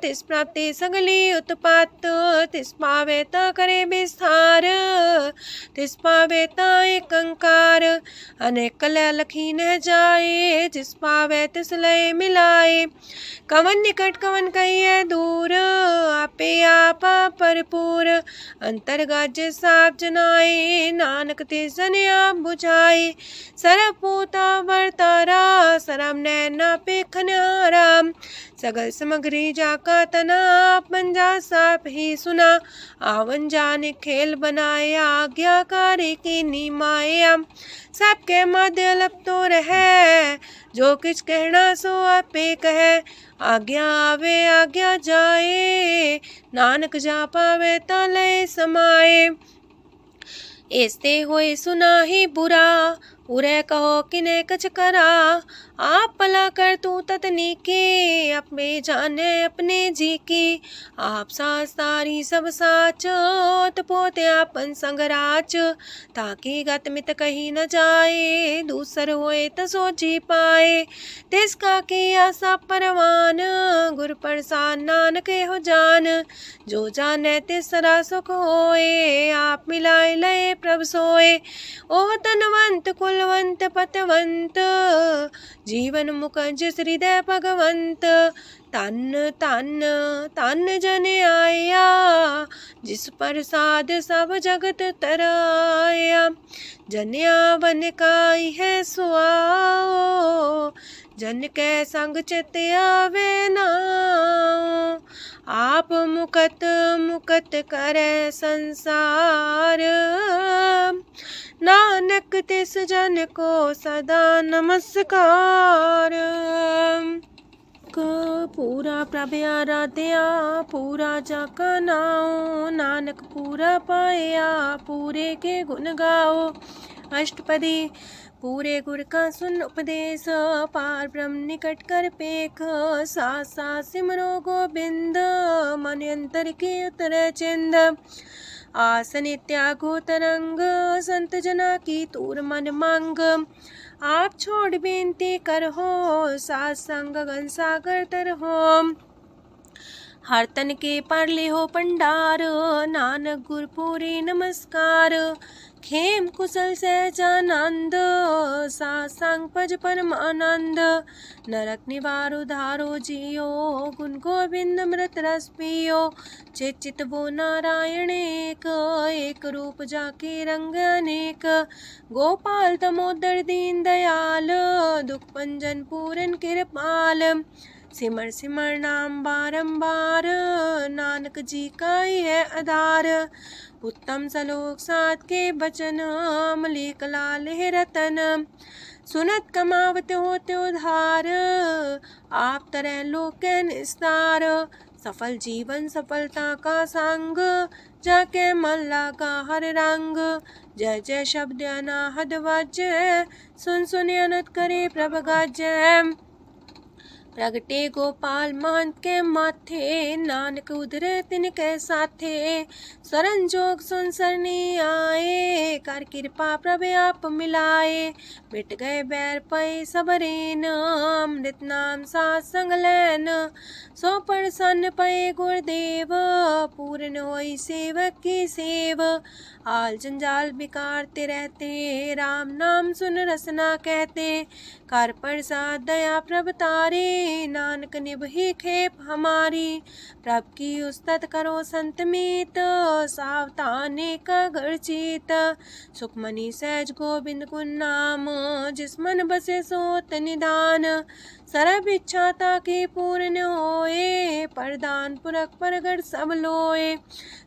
तिस प्राप्ति सगली उत्पात। तिस पावे ता करे विस्तार, तिस पावे ता एक अंकार। अनेक कलय लखी न जाए, जिस पावे तिस लय मिलाए। कवन निकट कवन कहिए दूर, आपे आपा भरपूर। अंतर्गत साप जनाए, नानक तिस जन आप बुझाए। सरब पूता वर्तारा, सरब नैना पेखन हारा। सगल सामग्री जाका तना, आप मंजा साप ही सुना। आवन जाने खेल बनाया, आज्ञाकारी की निमाया। सबके मध्य अलप तो रहे, जो किछ कहना सो आपे कहे। आज्ञा आवे आज्ञा जाए, नानक जा पावे ता लय समाए। ऐसते होए सुना ही बुरा, उरे कहो किने कछ करा। आप भला कर तू ततनी के, अपने जाने अपने जी की। आप सास तारी सब साच, पोते आपन संग राच। ताकि गत मित कही न जाए, दूसर होए त सो जी पाए। तिसका किया सब परवान, गुर प्रसाद नानक हो जान। जो जाने तिस सदा सुख होए, आप मिलाए लय प्रभ सोए। ओह तनवंत कुलवंत पतवंत, जीवन मुकज हृदय भगवंत। तन तन तन जन आया, जिस प्रसाद सब जगत तराया। जन्या बन काई है सुआओ, जन कै संग चित आवे नाउ, आप मुकत मुकत करे संसार। नानक तिस जन को सदा नमस्कार। पूरा प्रभ आराध्या पूरा जाका नाओ, नानक पूरा पाया पूरे के गुण गाओ। अष्टपदी पूरे गुर का सुन उपदेश, पार ब्रह्म निकट कर पेख। साथ साथ सिमरो गोबिंद, मन अंतर के उतर चिंद। आसन त्यागो तरंग, संत जना की तूर मन मांग। आप छोड़ बेनती कर हो, सात संग गगन सागर तर हो। हर तन के पर ले हो पंडार, नानक गुर पूरी नमस्कार। खेम कुशल सहजानंद, सात संग पज परमानंद। नरक निवार उधारो जियो, गुण गोविंद मृत रस पियो। चित वो नारायण एक, एक रूप जाके रंग अनेक। गोपाल दामोदर दीन दयाल, दुख पंजन पूरन कृपाल। सिमर सिमर नाम बारंबार, नानक जी का ही है आधार। उत्तम सलोक साध के बचन, अमलीक लाल है रतन। सुनत कमावत होते उधार, आप तरह लोक निस्तार। सफल जीवन सफलता का संग, जाके मन लागा हर रंग। जय जय शब्द अनाहद वाजय, सुन सुन अनत करे प्रभ गाजय। प्रगटे गोपाल महंत के माथे, नानक उधरे तिनके साथे। शरण जोग सुन सरनी आए, कर कृपा प्रभ आप मिलाए। मिट गए बैर पै सबरेन, अमृत नाम साथ संग लैन। सो प्रसन्न पै गुरुदेव, पूर्ण होई सेवक की सेव। आल जंजाल बिकारते रहते, राम नाम सुन रसना कहते। कर प्रसाद दया प्रभ तारे, नानक निभही खेप हमारी। प्रभ की उस्तत करो संत मीत, सावधाने का घर चीत। सुखमणि सहज गोविंद गुण नाम, जिस मन बसे सोत निधान। सर्व इच्छा ताकी पूर्ण होए, प्रदान पुरख परगट सब लोए।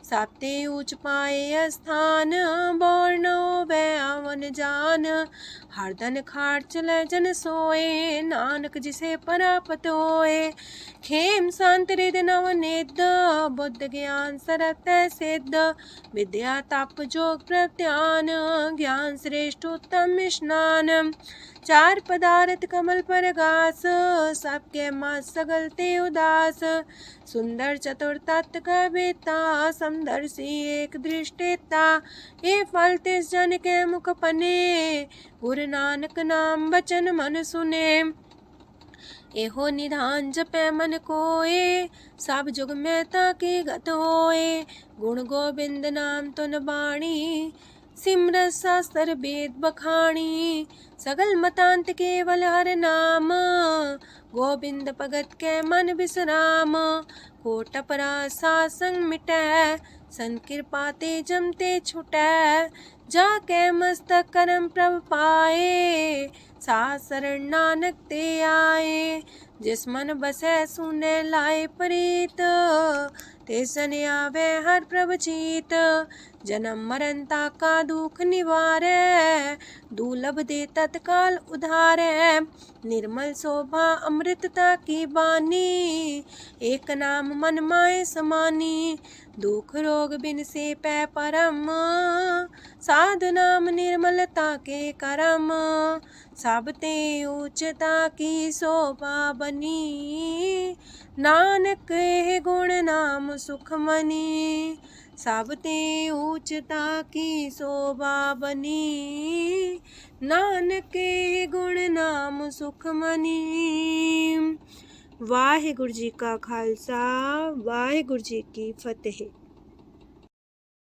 साते ऊंच पाए स्थान, बोर न होवे आवन जान। हरदन खाट चले जन सोए, नानक जिसे परापत होए। खेम शांत हृद नव निध, बुद्ध ज्ञान सरत सिद्ध। विद्या तप जोग प्रत्यान, ज्ञान श्रेष्ठ उत्तम स्नान। चार पदार्थ कमल पर घास, सबके मास सगलते उदास। सुंदर चतुर तत्व का बेता, समदर्शी एक दृष्टिता। ये फल तिस जन के मुख पने, गुरु नानक नाम बचन मन सुने। एहो निधान जपै मन कोए, सब जुग में ताकी गत होए। गुण गोविंद नाम तुन बाणी, सिमरत शास्त्र वेद बखाणी। सगल मतांत केवल हर नाम, गोविंद भगत के मन विश्राम। कोट अपराध सात संग मिटै, संत कृपा ते जमते छुटै। जाके मस्तक करम प्रभ पाए, साथ शरण नानक ते आए। जिस मन बसै सुने लाए प्रीत, तिस जन आवे हर प्रभ चीत। जन्म मरण ताका दुख निवारै, दुर्लभ दे तत्काल उधारै। निर्मल शोभा अमृतता की बानी, एक नाम मन माए समानी। दुख रोग बिन से पै परम, साधु नाम निर्मलता के करम। सब ते ऊंचता की शोभा बनी, नानक है गुण नाम सुखमनी। सब ते ऊंचता की शोभा बनी, नानक है गुण नाम सुखमनी। वाहिगुरु जी का खालसा, वाहिगुरु जी की फतेह।